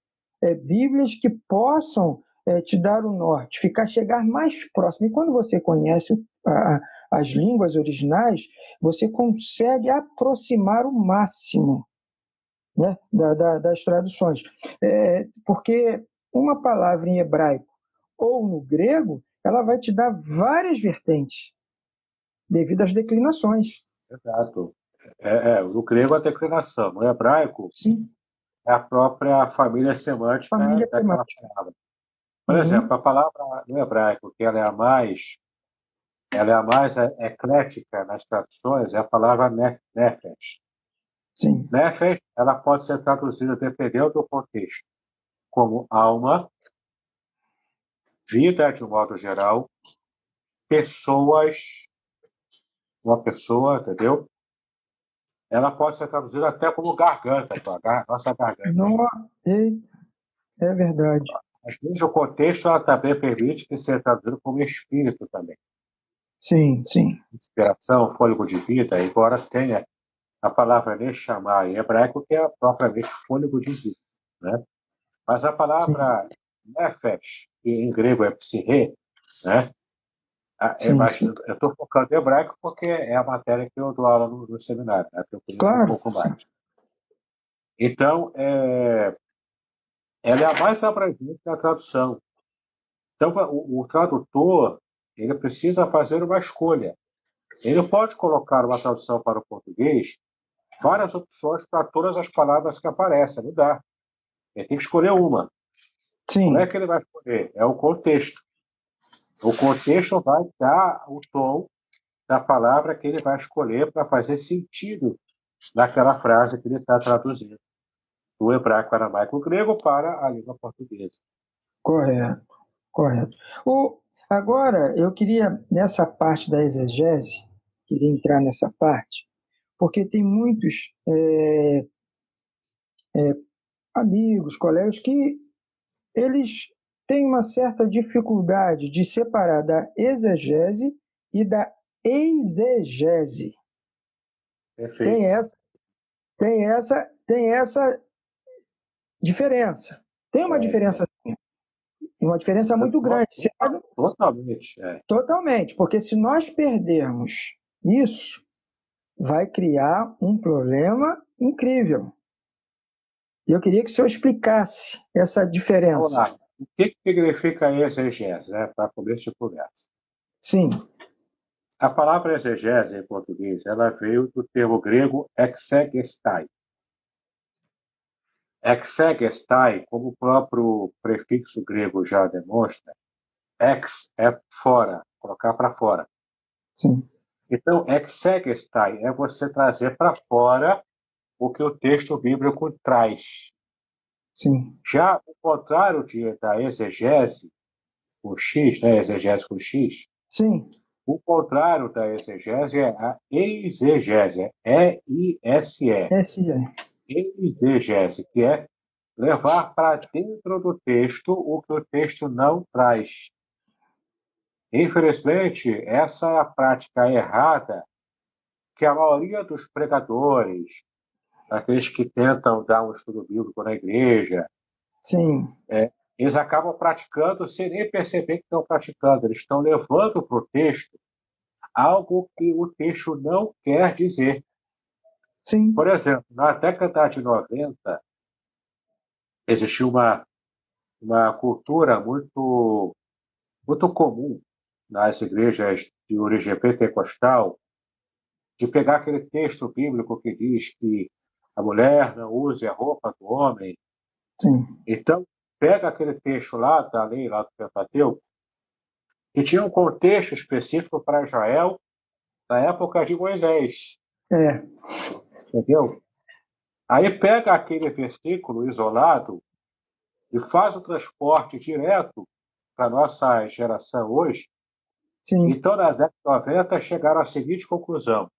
Bíblias que possam te dar o norte, chegar mais próximo. E quando você conhece as línguas originais, você consegue aproximar o máximo, né, das traduções. Porque uma palavra em hebraico ou no grego, ela vai te dar várias vertentes, devido às declinações. Exato. No grego, a declinação. No hebraico, Sim. é a própria família semântica daquela palavra. Por exemplo, a palavra no hebraico, que ela é a mais eclética nas traduções, é a palavra nefesh. Sim. Nefesh, ela pode ser traduzida, dependendo do contexto, como alma, vida de um modo geral, pessoas, uma pessoa, entendeu? Ela pode ser traduzida até como garganta, nossa garganta. É verdade. Às vezes o contexto ela também permite que seja traduzido como espírito também. Sim, sim. Inspiração, fôlego de vida, embora tenha a palavra neshama em hebraico, que é propriamente fôlego de vida, né? Mas a palavra nefesh, que em grego é psihe, né? Eu estou focando em hebraico porque é a matéria que eu dou aula no seminário, né? Eu conheço um pouco mais. Então, ela é a mais abrangente da tradução. Então, o tradutor ele precisa fazer uma escolha. Ele pode colocar uma tradução para o português várias opções para todas as palavras que aparecem, não dá. Ele tem que escolher uma. Sim. Como é que ele vai escolher? É o contexto. O contexto vai dar o tom da palavra que ele vai escolher para fazer sentido naquela frase que ele está traduzindo do hebraico, aramaico, grego para a língua portuguesa. Correto. Agora, eu queria, nessa parte da exegese, entrar nessa parte, porque tem muitos amigos, colegas, que eles têm uma certa dificuldade de separar da exegese e da exegese. Perfeito. Tem essa diferença. Tem uma diferença, sim. Uma diferença muito grande. Totalmente. Totalmente, porque se nós perdermos isso, vai criar um problema incrível. E eu queria que o senhor explicasse essa diferença. Vamos lá. O que significa exegese, né? Para começo de conversa. Sim. A palavra exegese, em português, ela veio do termo grego exegestai. Exegestai, como o próprio prefixo grego já demonstra, ex é fora, colocar para fora. Sim. Então, exegestai é você trazer para fora o que o texto bíblico traz. Sim. Já o contrário da exegese, com X, né? Exegese com X. Sim. O contrário da exegese é a exegese, E-I-S-E. Exegese, que é levar para dentro do texto o que o texto não traz. Infelizmente, essa é a prática errada que a maioria dos pregadores, aqueles que tentam dar um estudo bíblico na igreja, Sim. eles acabam praticando sem nem perceber que estão praticando. Eles estão levando para o texto algo que o texto não quer dizer. Sim, Por exemplo, na década de 90, existiu uma cultura muito comum nas igrejas de origem pentecostal de pegar aquele texto bíblico que diz que a mulher não use a roupa do homem. sim. Então, pega aquele texto lá da lei, lá do Pentateuco, que tinha um contexto específico para Israel na época de Moisés, É, entendeu? Aí pega aquele versículo isolado e faz o transporte direto para a nossa geração hoje. sim. Então, na década de 90, chegaram à seguinte conclusão: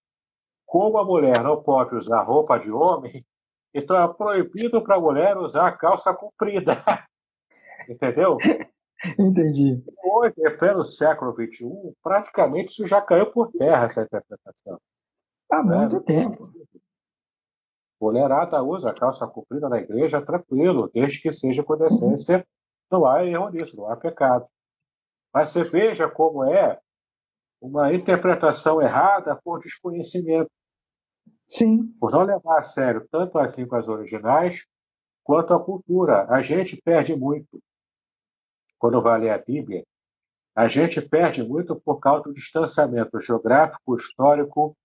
como a mulher não pode usar roupa de homem, então é proibido para a mulher usar calça comprida, entendeu? Entendi. Hoje, pelo século XXI, praticamente isso já caiu por terra, essa interpretação. Há Né? muito tempo. Mulherada usa calça comprida na igreja tranquilo, desde que seja com decência, não há erro nisso, não há pecado. Mas você veja como é uma interpretação errada por desconhecimento, Sim, por não levar a sério tanto as línguas originais quanto a cultura. A gente perde muito quando vai ler a Bíblia, a gente perde muito por causa do distanciamento geográfico, histórico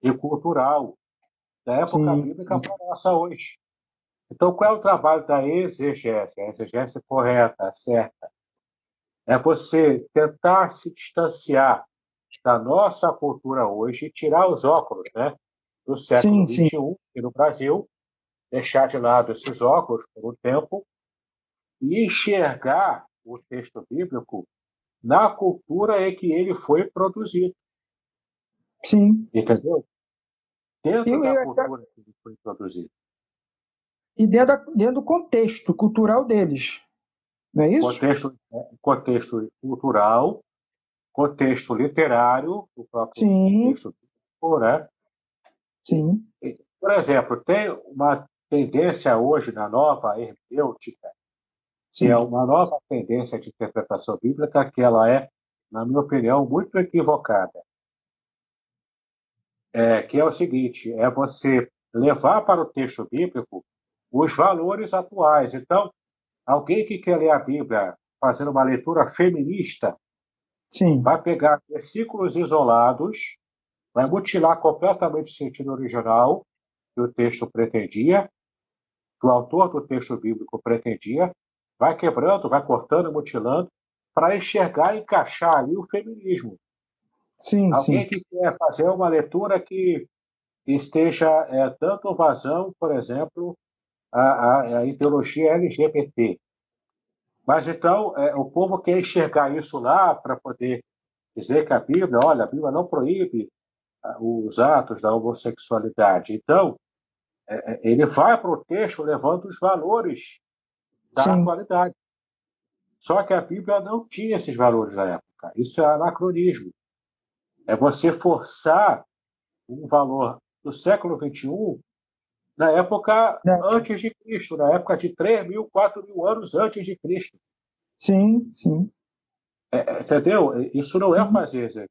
e cultural da época sim, bíblica sim. para a nossa hoje. Então, qual é o trabalho da exegese? A exegese correta, certa, é você tentar se distanciar da nossa cultura hoje e tirar os óculos, né, do século Sim, sim. XXI e no Brasil, deixar de lado esses óculos por um tempo e enxergar o texto bíblico na cultura em que ele foi produzido, Sim. entendeu? E, Dentro da e, cultura que ele foi produzido. e dentro do contexto cultural deles, não é isso? Contexto cultural, contexto literário, o próprio Sim, texto bíblico, né? sim, Por exemplo, tem uma tendência hoje na nova hermenêutica, que é sim. uma nova tendência de interpretação bíblica, que ela é, na minha opinião, muito equivocada. Que é o seguinte: é você levar para o texto bíblico os valores atuais. Então, alguém que quer ler a Bíblia fazendo uma leitura feminista Sim, vai pegar versículos isolados, vai mutilar completamente o sentido original que o texto pretendia, que o autor do texto bíblico pretendia, vai quebrando, vai cortando, mutilando, para enxergar e encaixar ali o feminismo. sim, Alguém sim. que quer fazer uma leitura que esteja dando vazão, por exemplo, à ideologia LGBT. Mas então, o povo quer enxergar isso lá para poder dizer que a Bíblia, olha, a Bíblia não proíbe os atos da homossexualidade. Então, ele vai para o texto levando os valores da Sim, atualidade. Só que a Bíblia não tinha esses valores na época. Isso é anacronismo. É você forçar um valor do século XXI na época né? antes de Cristo, na época de 3.000, 4.000 anos antes de Cristo. Sim, sim, Entendeu? Isso não é sim, fazer exegese.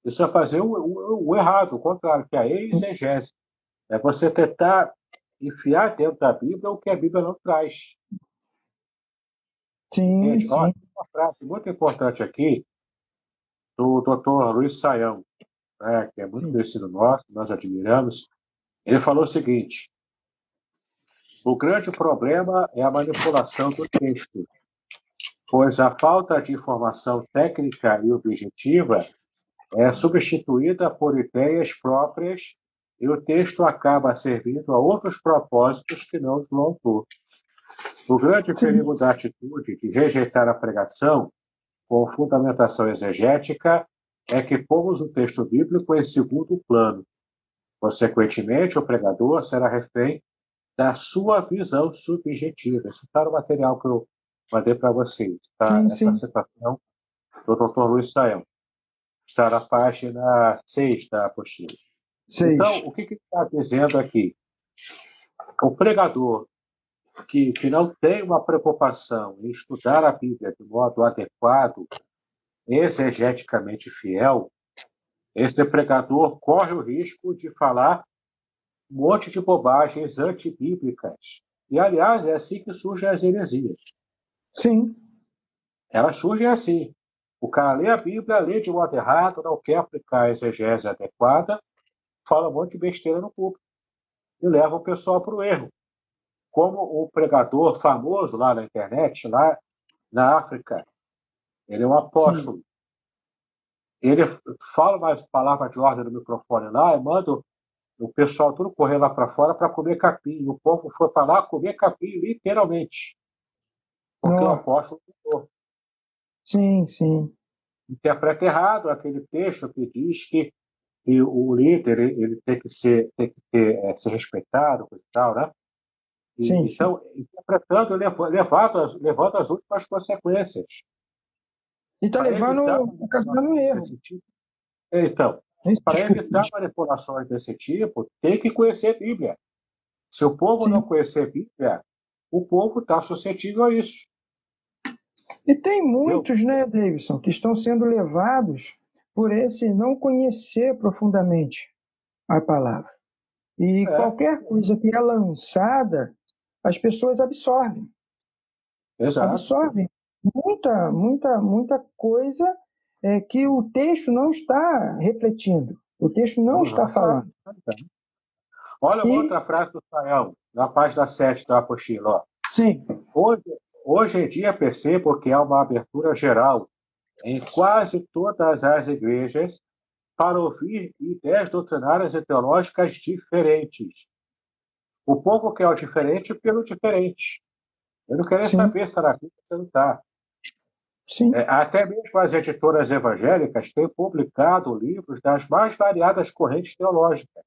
Isso é fazer o errado, o contrário, que é a exegese. É você tentar enfiar dentro da Bíblia o que a Bíblia não traz. sim, Entende? Olha, sim. uma frase muito importante aqui do Dr. Luiz Saião, né, que é muito Sim. conhecido nosso, nós admiramos. Ele falou o seguinte: o grande problema é a manipulação do texto, pois a falta de informação técnica e objetiva é substituída por ideias próprias e o texto acaba servindo a outros propósitos que não do autor. O grande Sim, perigo da atitude de rejeitar a pregação com fundamentação exegética é que pomos o texto bíblico em segundo plano. Consequentemente, o pregador será refém da sua visão subjetiva. Isso está no material que eu mandei para vocês. Tá? sim, Essa sim. citação do Dr. Luiz Saião. Está na página 6 da apostila. Então, 6. o que ele está dizendo aqui? O pregador que não tem uma preocupação em estudar a Bíblia de modo adequado, exegeticamente fiel, esse pregador corre o risco de falar um monte de bobagens antibíblicas. E, aliás, é assim que surgem as heresias. Sim. Elas surgem assim. O cara lê a Bíblia, lê de modo errado, não quer aplicar a exegese adequada, fala um monte de besteira no público e leva o pessoal para o erro. Como o pregador famoso lá na internet, lá na África, ele é um apóstolo. Sim. Ele fala umas palavras de ordem no microfone lá e manda o pessoal tudo correr lá para fora para comer capim. E o povo foi para lá comer capim, literalmente. Porque o apóstolo mudou. Sim, sim. Interpreta errado aquele texto que diz que o líder ele tem que ser respeitado e tal, né? Sim, então, interpretando, levando as últimas consequências. E está levando ocasionando erro. Então, para evitar manipulações desse tipo, tem que conhecer a Bíblia. Se o povo não conhecer a Bíblia, o povo está suscetível a isso. E tem muitos, né, Davidson, que estão sendo levados por esse não conhecer profundamente a palavra. E qualquer coisa que é lançada, as pessoas absorvem. Exato. Absorvem muita coisa que o texto não está refletindo. O texto não está falando. Olha uma outra frase do Sayão, na página 7 da apostila. Sim. Hoje em dia percebo que há uma abertura geral em quase todas as igrejas para ouvir ideias doutrinárias e teológicas diferentes. O povo quer o diferente pelo diferente. Eu não quero saber se está na Bíblia ou se não está. Até mesmo as editoras evangélicas têm publicado livros das mais variadas correntes teológicas.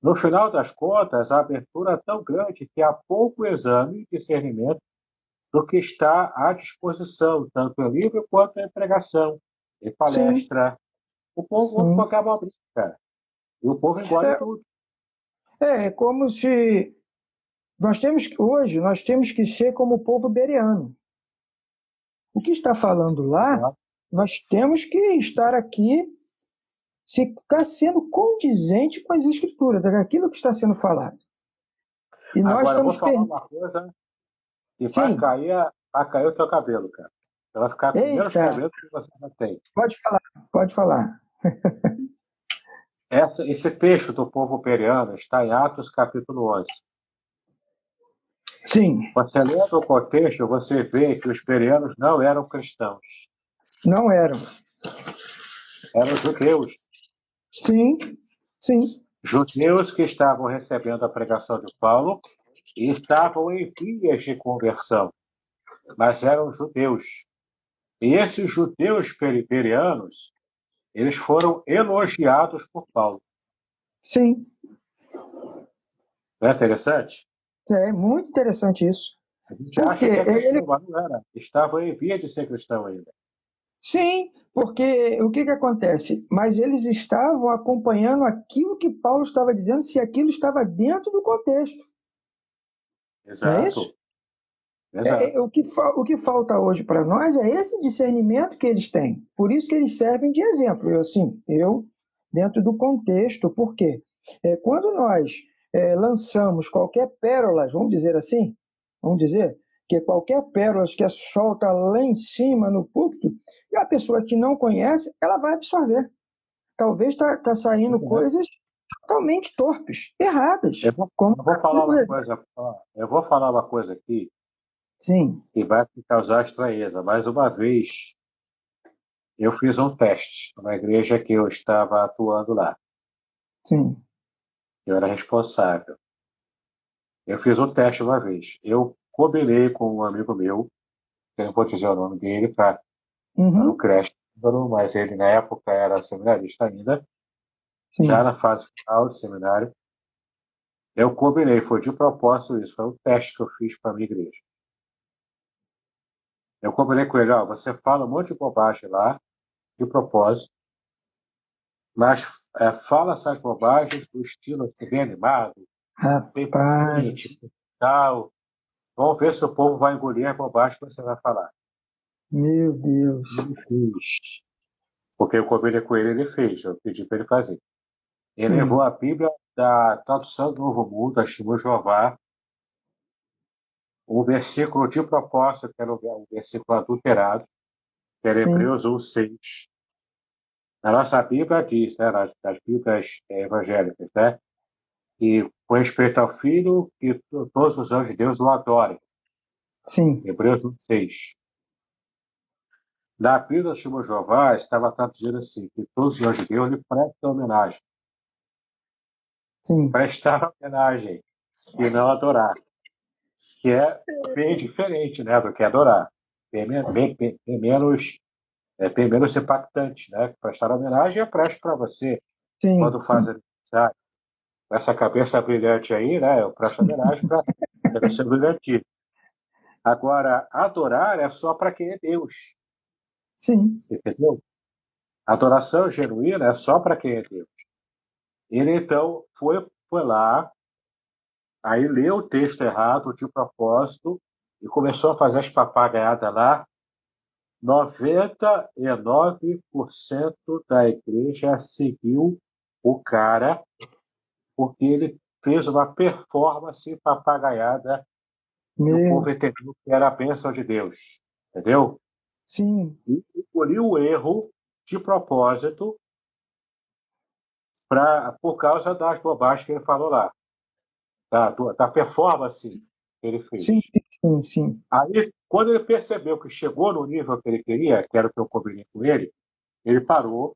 No final das contas, a abertura é tão grande que há pouco exame e discernimento do que está à disposição, tanto em livro quanto em pregação, em palestra. Sim. O povo acaba abrindo, cara. E o povo engole tudo. É como se nós temos que ser como o povo bereano. O que está falando lá, nós temos que estar aqui se está sendo condizente com as escrituras, daquilo que está sendo falado. E nós agora, eu vou falar uma coisa que vai cair o teu cabelo, cara. Você vai ficar com menos cabelo que você já tem. Pode falar. Esse texto do povo bereano está em Atos capítulo 11. Sim. Você lendo o contexto, você vê que os bereanos não eram cristãos. Não eram. Eram judeus. Sim, sim. Judeus que estavam recebendo a pregação de Paulo e estavam em vias de conversão, mas eram judeus. E esses judeus bereanos, eles foram elogiados por Paulo. Sim. Não é interessante? É muito interessante isso. A gente acha que é cristão, mas não era. Estavam em via de ser cristão ainda. Sim, porque o que acontece? Mas eles estavam acompanhando aquilo que Paulo estava dizendo, se aquilo estava dentro do contexto. Exato. Não é isso? O que falta hoje para nós é esse discernimento que eles têm. Por isso que eles servem de exemplo. Eu dentro do contexto, por quê? Quando nós lançamos qualquer pérola, vamos dizer que qualquer pérola que solta lá em cima no púlpito, e a pessoa que não conhece, ela vai absorver. Talvez está saindo coisas totalmente torpes, erradas. Eu vou falar uma coisa aqui. Sim. Que vai me causar estranheza. Mais uma vez, eu fiz um teste numa igreja que eu estava atuando lá. Sim. Eu era responsável. Eu fiz um teste uma vez. Eu combinei com um amigo meu, que eu não vou dizer o nome dele, para não criar escândalo, mas ele na época era seminarista ainda, já na fase final do seminário. Eu combinei, foi de propósito isso, foi um teste que eu fiz para a minha igreja. Eu combinei com ele, você fala um monte de bobagem lá, de propósito, mas fala essas bobagens do estilo bem animado, bem paciente, tal. Vamos ver se o povo vai engolir a bobagem que você vai falar. Meu Deus. Ele fez. Porque eu combinei com ele, ele fez. Eu pedi para ele fazer. Ele Sim, levou a Bíblia da tradução do Novo Mundo, a Testemunho de Jeová, um versículo de propósito, que era um versículo adulterado, que era sim, Hebreus 1:6. Na nossa Bíblia diz, né, nas Bíblias evangélicas, né, que com respeito ao Filho, que todos os anjos de Deus o adorem. sim, Hebreus 1:6. Na Bíblia do Testemunho de Jeová estava traduzido assim, que todos os anjos de Deus lhe prestam homenagem. sim. Prestar homenagem e não adorar, que é bem diferente, né, do que adorar. Bem menos impactante, né? Prestar homenagem eu presto para você Sim, quando faz sim, aniversário. Essa cabeça brilhante aí, né? Eu presto homenagem para o seu brilhantismo. Agora, adorar é só para quem é Deus, sim, entendeu? Adoração genuína é só para quem é Deus. Ele então foi lá, aí leu o texto errado de propósito e começou a fazer as papagaiadas lá. 99% da igreja seguiu o cara porque ele fez uma performance papagaiada e o meu, povo entendeu que era a bênção de Deus, entendeu? sim, E engoliu o erro de propósito por causa das bobagens que ele falou lá, da performance que ele sim, fez. sim, sim, Aí, quando ele percebeu que chegou no nível que ele queria, que era o que eu combinei com ele parou,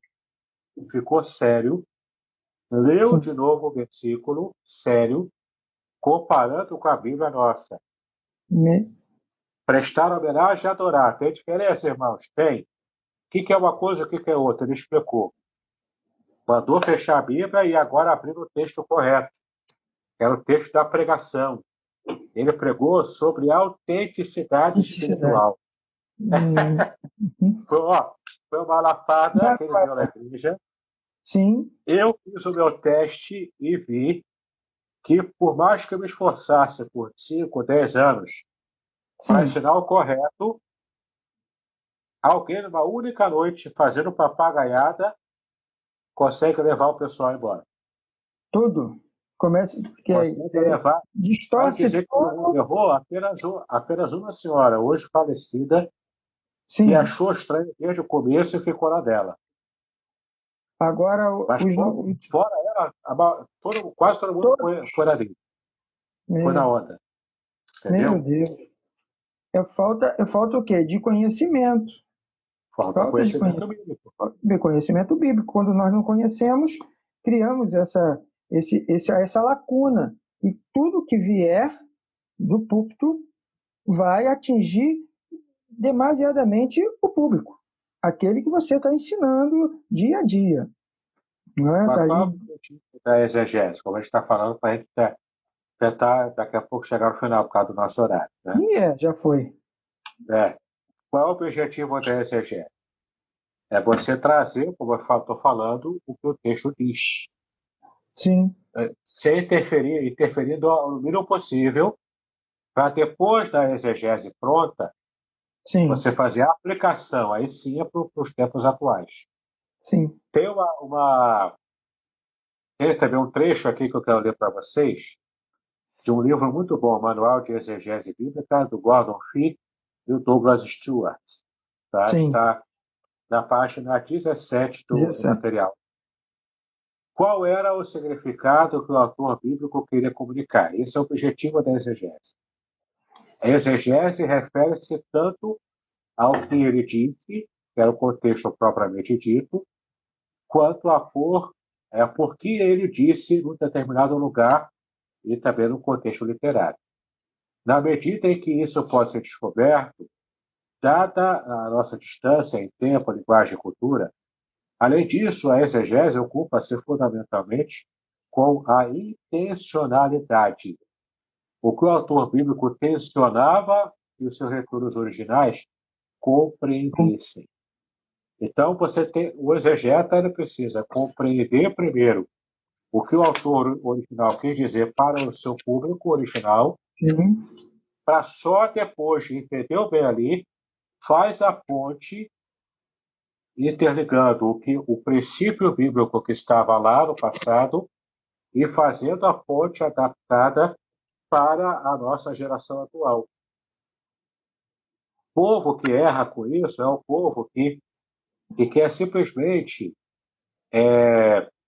ficou sério, leu sim, de novo o versículo, sério, comparando com a Bíblia nossa. me, Prestar homenagem e adorar. Tem diferença, irmãos? Tem. O que é uma coisa, o que é outra? Ele explicou. Mandou fechar a Bíblia e agora abriu o texto correto. Era o texto da pregação. Ele pregou sobre autenticidade necessidade. espiritual. Hum, uhum. Foi uma lapada Mas, que ele deu na igreja. sim, Eu fiz o meu teste e vi que, por mais que eu me esforçasse por 5, 10 anos para sim, ensinar o correto, alguém, numa única noite, fazendo papagaiada, consegue levar o pessoal embora. tudo. Começa, porque Consegue levar. Quero distorce dizer que todo. errou apenas uma senhora, hoje falecida, que Sim, achou estranho desde o começo e ficou na dela. agora Mas fora ela, quase todo mundo todo, foi na dele, foi na meu, onda. meu Entendeu? Deus. É falta o quê? De conhecimento. Falta Falta de conhecimento bíblico. conhecimento bíblico. Quando nós não conhecemos, criamos essa lacuna. E tudo que vier do púlpito vai atingir demasiadamente o público, aquele que você está ensinando dia a dia. Não é? Tá Mas qual é o ali. objetivo da exegese? Como a gente está falando, para a gente tentar daqui a pouco chegar no final por causa do nosso horário. Né? Já foi. É. Qual é o objetivo da exegese? É você trazer, como eu estou falando, o que o texto diz. Sim, Sem interferindo no mínimo possível, para depois da exegese pronta, sim, você fazer a aplicação, aí sim é para os tempos atuais. sim, Tem tem também um trecho aqui que eu quero ler para vocês, de um livro muito bom, Manual de Exegese Bíblica, do Gordon Fee e do Douglas Stewart. Tá? sim. Está na página 17 do 17. material. Qual era o significado que o autor bíblico queria comunicar? Esse é o objetivo da exegese. A exegese refere-se tanto ao que ele disse, que era o contexto propriamente dito, quanto por que ele disse num determinado lugar e também no contexto literário. Na medida em que isso pode ser descoberto, dada a nossa distância em tempo, linguagem e cultura, além disso, a exegese ocupa-se fundamentalmente com a intencionalidade. O que o autor bíblico tensionava que os seus leitores originais compreendessem. Então, o exegeta ele precisa compreender primeiro o que o autor original quis dizer para o seu público original, Sim, para só depois de entender bem ali, faz a ponte interligando o princípio bíblico que estava lá no passado e fazendo a ponte adaptada para a nossa geração atual. O povo que erra com isso é o povo que quer simplesmente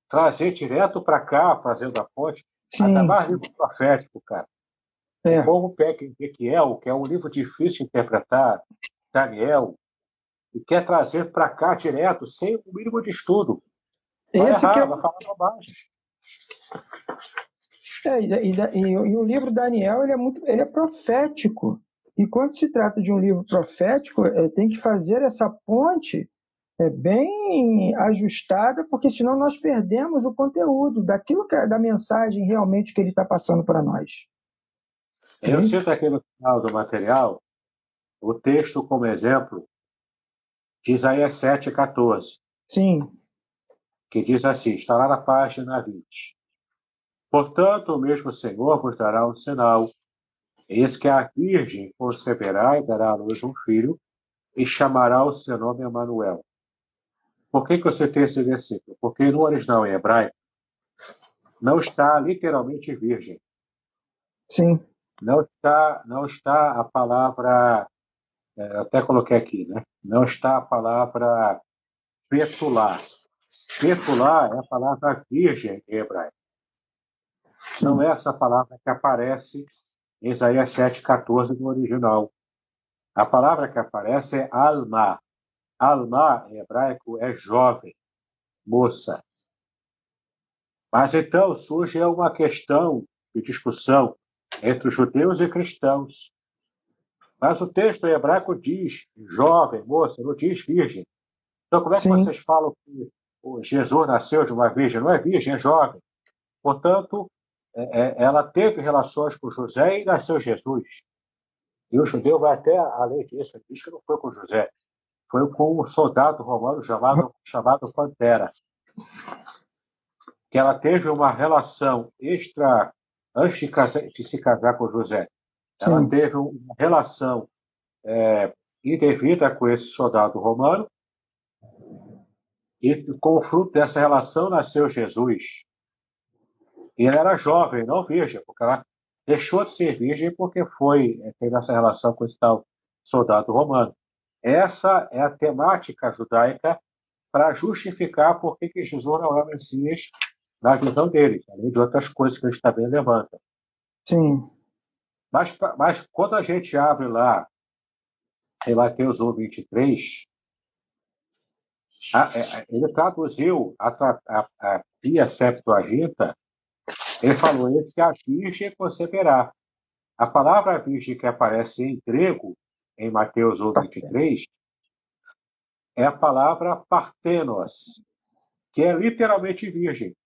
trazer direto para cá, fazendo a ponte, até mais livro profético, cara. O povo pega Ezequiel, que é um livro difícil de interpretar, Daniel, e quer trazer para cá direto, sem o mínimo de estudo. Vai errar, vai falar bobagem. E o livro Daniel ele é profético. E quando se trata de um livro profético, tem que fazer essa ponte bem ajustada, porque senão nós perdemos o conteúdo daquilo da mensagem realmente que ele está passando para nós. Eu cito aqui no final do material o texto como exemplo de Isaías 7,14. Sim. Que diz assim, está lá na página 20. Portanto, o mesmo Senhor vos dará um sinal. Eis que a virgem conceberá e dará à luz um filho, e chamará o seu nome Emanuel. Por que você tem esse versículo? Porque no original em hebraico não está literalmente virgem. Sim. Não está a palavra, até coloquei aqui, né? Não está a palavra betular. Betular é a palavra virgem em hebraico. Não é essa palavra que aparece em Isaías 7,14 no original. A palavra que aparece é alma. Alma, em hebraico, é jovem, moça. Mas então surge uma questão de discussão entre os judeus e cristãos. Mas o texto em hebraico diz jovem, moça, não diz virgem. Então como é que vocês falam que Jesus nasceu de uma virgem? Não é virgem, é jovem. Portanto, ela teve relações com José e nasceu Jesus. E o judeu vai até além disso, diz que não foi com José, foi com um soldado romano chamado Pantera, que ela teve uma relação antes de se casar com José. Ela teve uma relação indevida com esse soldado romano, e com o fruto dessa relação nasceu Jesus. E ela era jovem, não virgem, porque ela deixou de ser virgem porque teve essa relação com esse tal soldado romano. Essa é a temática judaica para justificar por que Jesus não é o Messias na visão deles, além de outras coisas que eles também levantam. Sim. Mas quando a gente abre lá em Mateus 1:23, ele traduziu a Pia Septuaginta, ele falou que a virgem conceberá. A palavra virgem que aparece em grego, em Mateus 1:23, é a palavra partenos, que é literalmente virgem.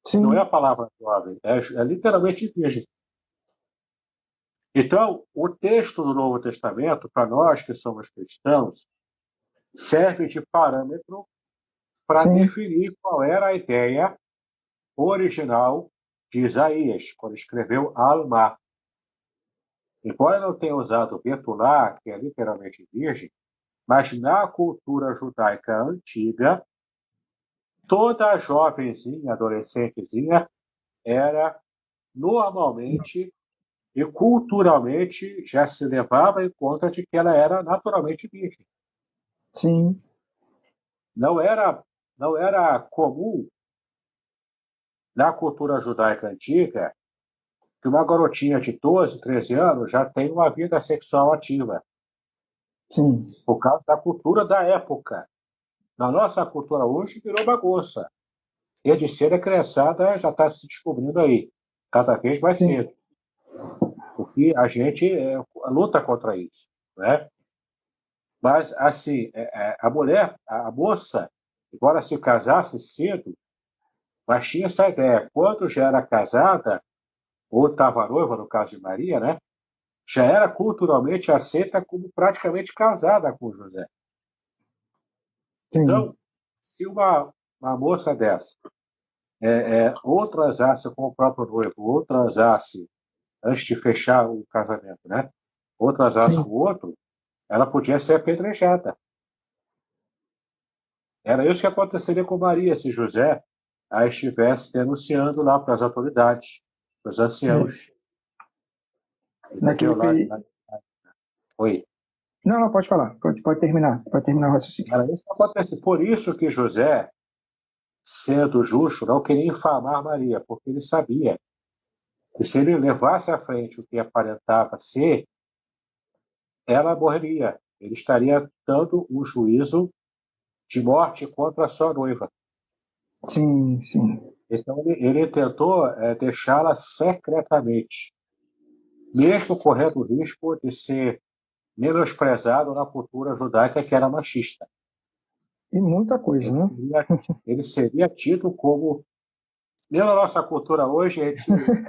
Sim. Não é a palavra jovem, é literalmente virgem. Então, o texto do Novo Testamento, para nós que somos cristãos, serve de parâmetro para definir qual era a ideia original de Isaías, quando escreveu Alma. Embora não tenha usado Betulá, que é literalmente virgem, mas na cultura judaica antiga, toda jovenzinha, adolescentezinha, era normalmente e culturalmente já se levava em conta de que ela era naturalmente virgem. Sim. Não era comum na cultura judaica antiga que uma garotinha de 12, 13 anos já tenha uma vida sexual ativa. Sim. Por causa da cultura da época. Na nossa cultura hoje virou bagunça. E a de ser a criançada já está se descobrindo aí, cada vez mais cedo. Porque a gente luta contra isso, né? Mas, assim, a mulher, a moça, embora se casasse cedo, mas tinha essa ideia. Quando já era casada, ou estava noiva, no caso de Maria, né? Já era culturalmente aceita como praticamente casada com José. Sim. Então, se uma moça dessa ou transasse com o próprio noivo, ou transasse antes de fechar o casamento, né? Ou transasse com o outro, ela podia ser apedrejada. Era isso que aconteceria com Maria se José a estivesse denunciando lá para as autoridades, para os anciãos. Naquele período. Oi. Não, pode falar. Pode terminar. Pode terminar o raciocínio. Era isso que acontece. Por isso que José, sendo justo, não queria infamar Maria, porque ele sabia que se ele levasse à frente o que aparentava ser, ela morreria. Ele estaria dando um juízo de morte contra a sua noiva. Sim, sim. Então ele tentou deixá-la secretamente, mesmo correndo o risco de ser menosprezado na cultura judaica, que era machista. E muita coisa, né? Ele seria tido como... Na nossa cultura hoje, a gente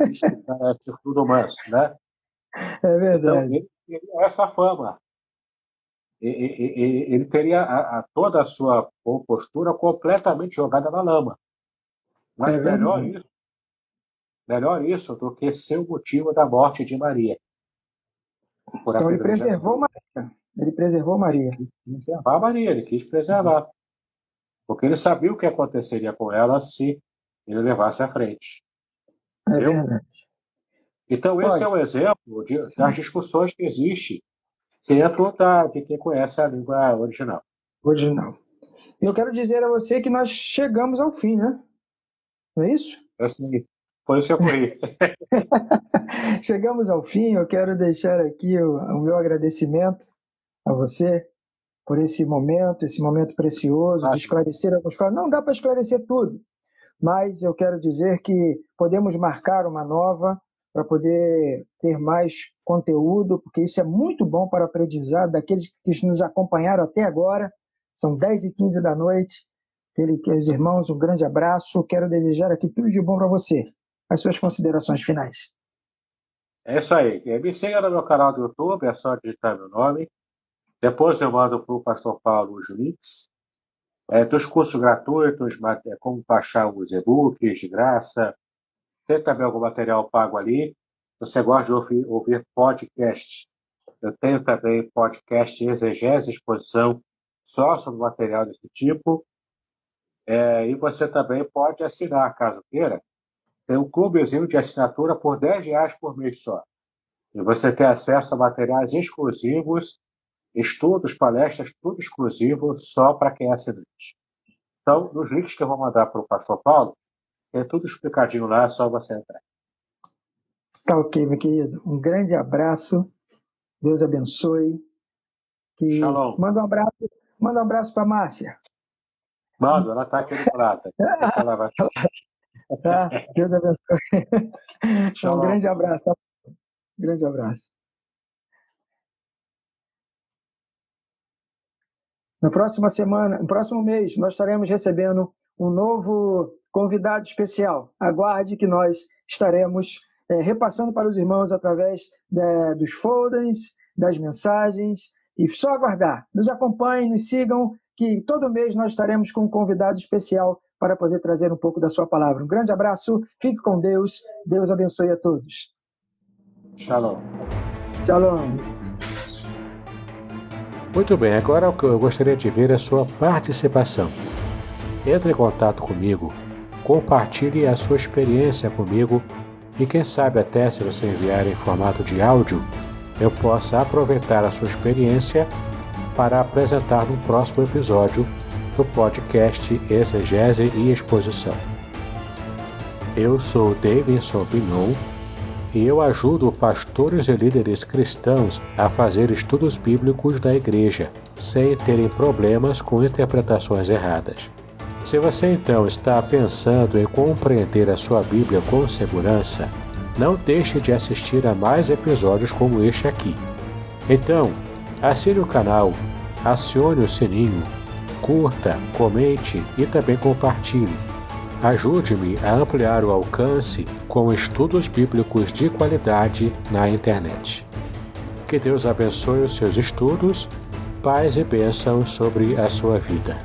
diz que é tudo manso, né? É verdade. Então, ele teria essa fama. Ele teria toda a sua postura completamente jogada na lama. Mas melhor isso do que ser o motivo da morte de Maria. Então ele preservou Maria. Ele preservou Maria. Preservar Maria, ele quis preservar. Porque ele sabia o que aconteceria com ela se ele levasse à frente. É verdade. Então, esse é um exemplo das discussões que existem dentro de quem conhece a língua original. Eu quero dizer a você que nós chegamos ao fim, né? Não é isso? Assim, por isso que eu corri. Chegamos ao fim. Eu quero deixar aqui o meu agradecimento a você por esse momento precioso de esclarecer algumas coisas. Não dá para esclarecer tudo, mas eu quero dizer que podemos marcar uma nova para poder ter mais conteúdo, porque isso é muito bom para o aprendizado daqueles que nos acompanharam até agora. São 10h15 da noite. Queridos irmãos, um grande abraço. Quero desejar aqui tudo de bom para você. As suas considerações finais. É isso aí. Me siga no meu canal do YouTube, é só digitar meu nome. Depois eu mando para o Pastor Paulo os links dos cursos gratuitos, como baixar os e-books de graça. Tem também algum material pago ali. Você gosta de ouvir podcast? Eu tenho também podcast Exegese Exposição, só sobre material desse tipo. E você também pode assinar, caso queira. Tem um clubezinho de assinatura por R$10 por mês só. E você tem acesso a materiais exclusivos, estudos, palestras, tudo exclusivo, só para quem é assinante. Então, nos links que eu vou mandar para o Pastor Paulo, tem tudo explicadinho lá, é só você entrar. Tá ok, meu querido. Um grande abraço. Deus abençoe. Shalom. Manda um abraço para a Márcia. Manda, ela está aqui no prato. Ela vai... Tá? Deus abençoe. Shalom. Um grande abraço. Grande abraço. Na próxima semana, no próximo mês, nós estaremos recebendo um novo convidado especial. Aguarde que nós estaremos repassando para os irmãos através dos folders, das mensagens, e só aguardar. Nos acompanhem, nos sigam, que todo mês nós estaremos com um convidado especial para poder trazer um pouco da sua palavra. Um grande abraço, fique com Deus, Deus abençoe a todos. Shalom. Shalom. Muito bem, agora eu gostaria de ver a sua participação. Entre em contato comigo, compartilhe a sua experiência comigo e quem sabe até se você enviar em formato de áudio, eu possa aproveitar a sua experiência para apresentar no próximo episódio do podcast Exegese e Exposição. Eu sou Davidson Bignon e eu ajudo pastores e líderes cristãos a fazer estudos bíblicos da igreja, sem terem problemas com interpretações erradas. Se você então está pensando em compreender a sua Bíblia com segurança, não deixe de assistir a mais episódios como este aqui. Então, assine o canal, acione o sininho, curta, comente e também compartilhe. Ajude-me a ampliar o alcance com estudos bíblicos de qualidade na internet. Que Deus abençoe os seus estudos, paz e bênçãos sobre a sua vida.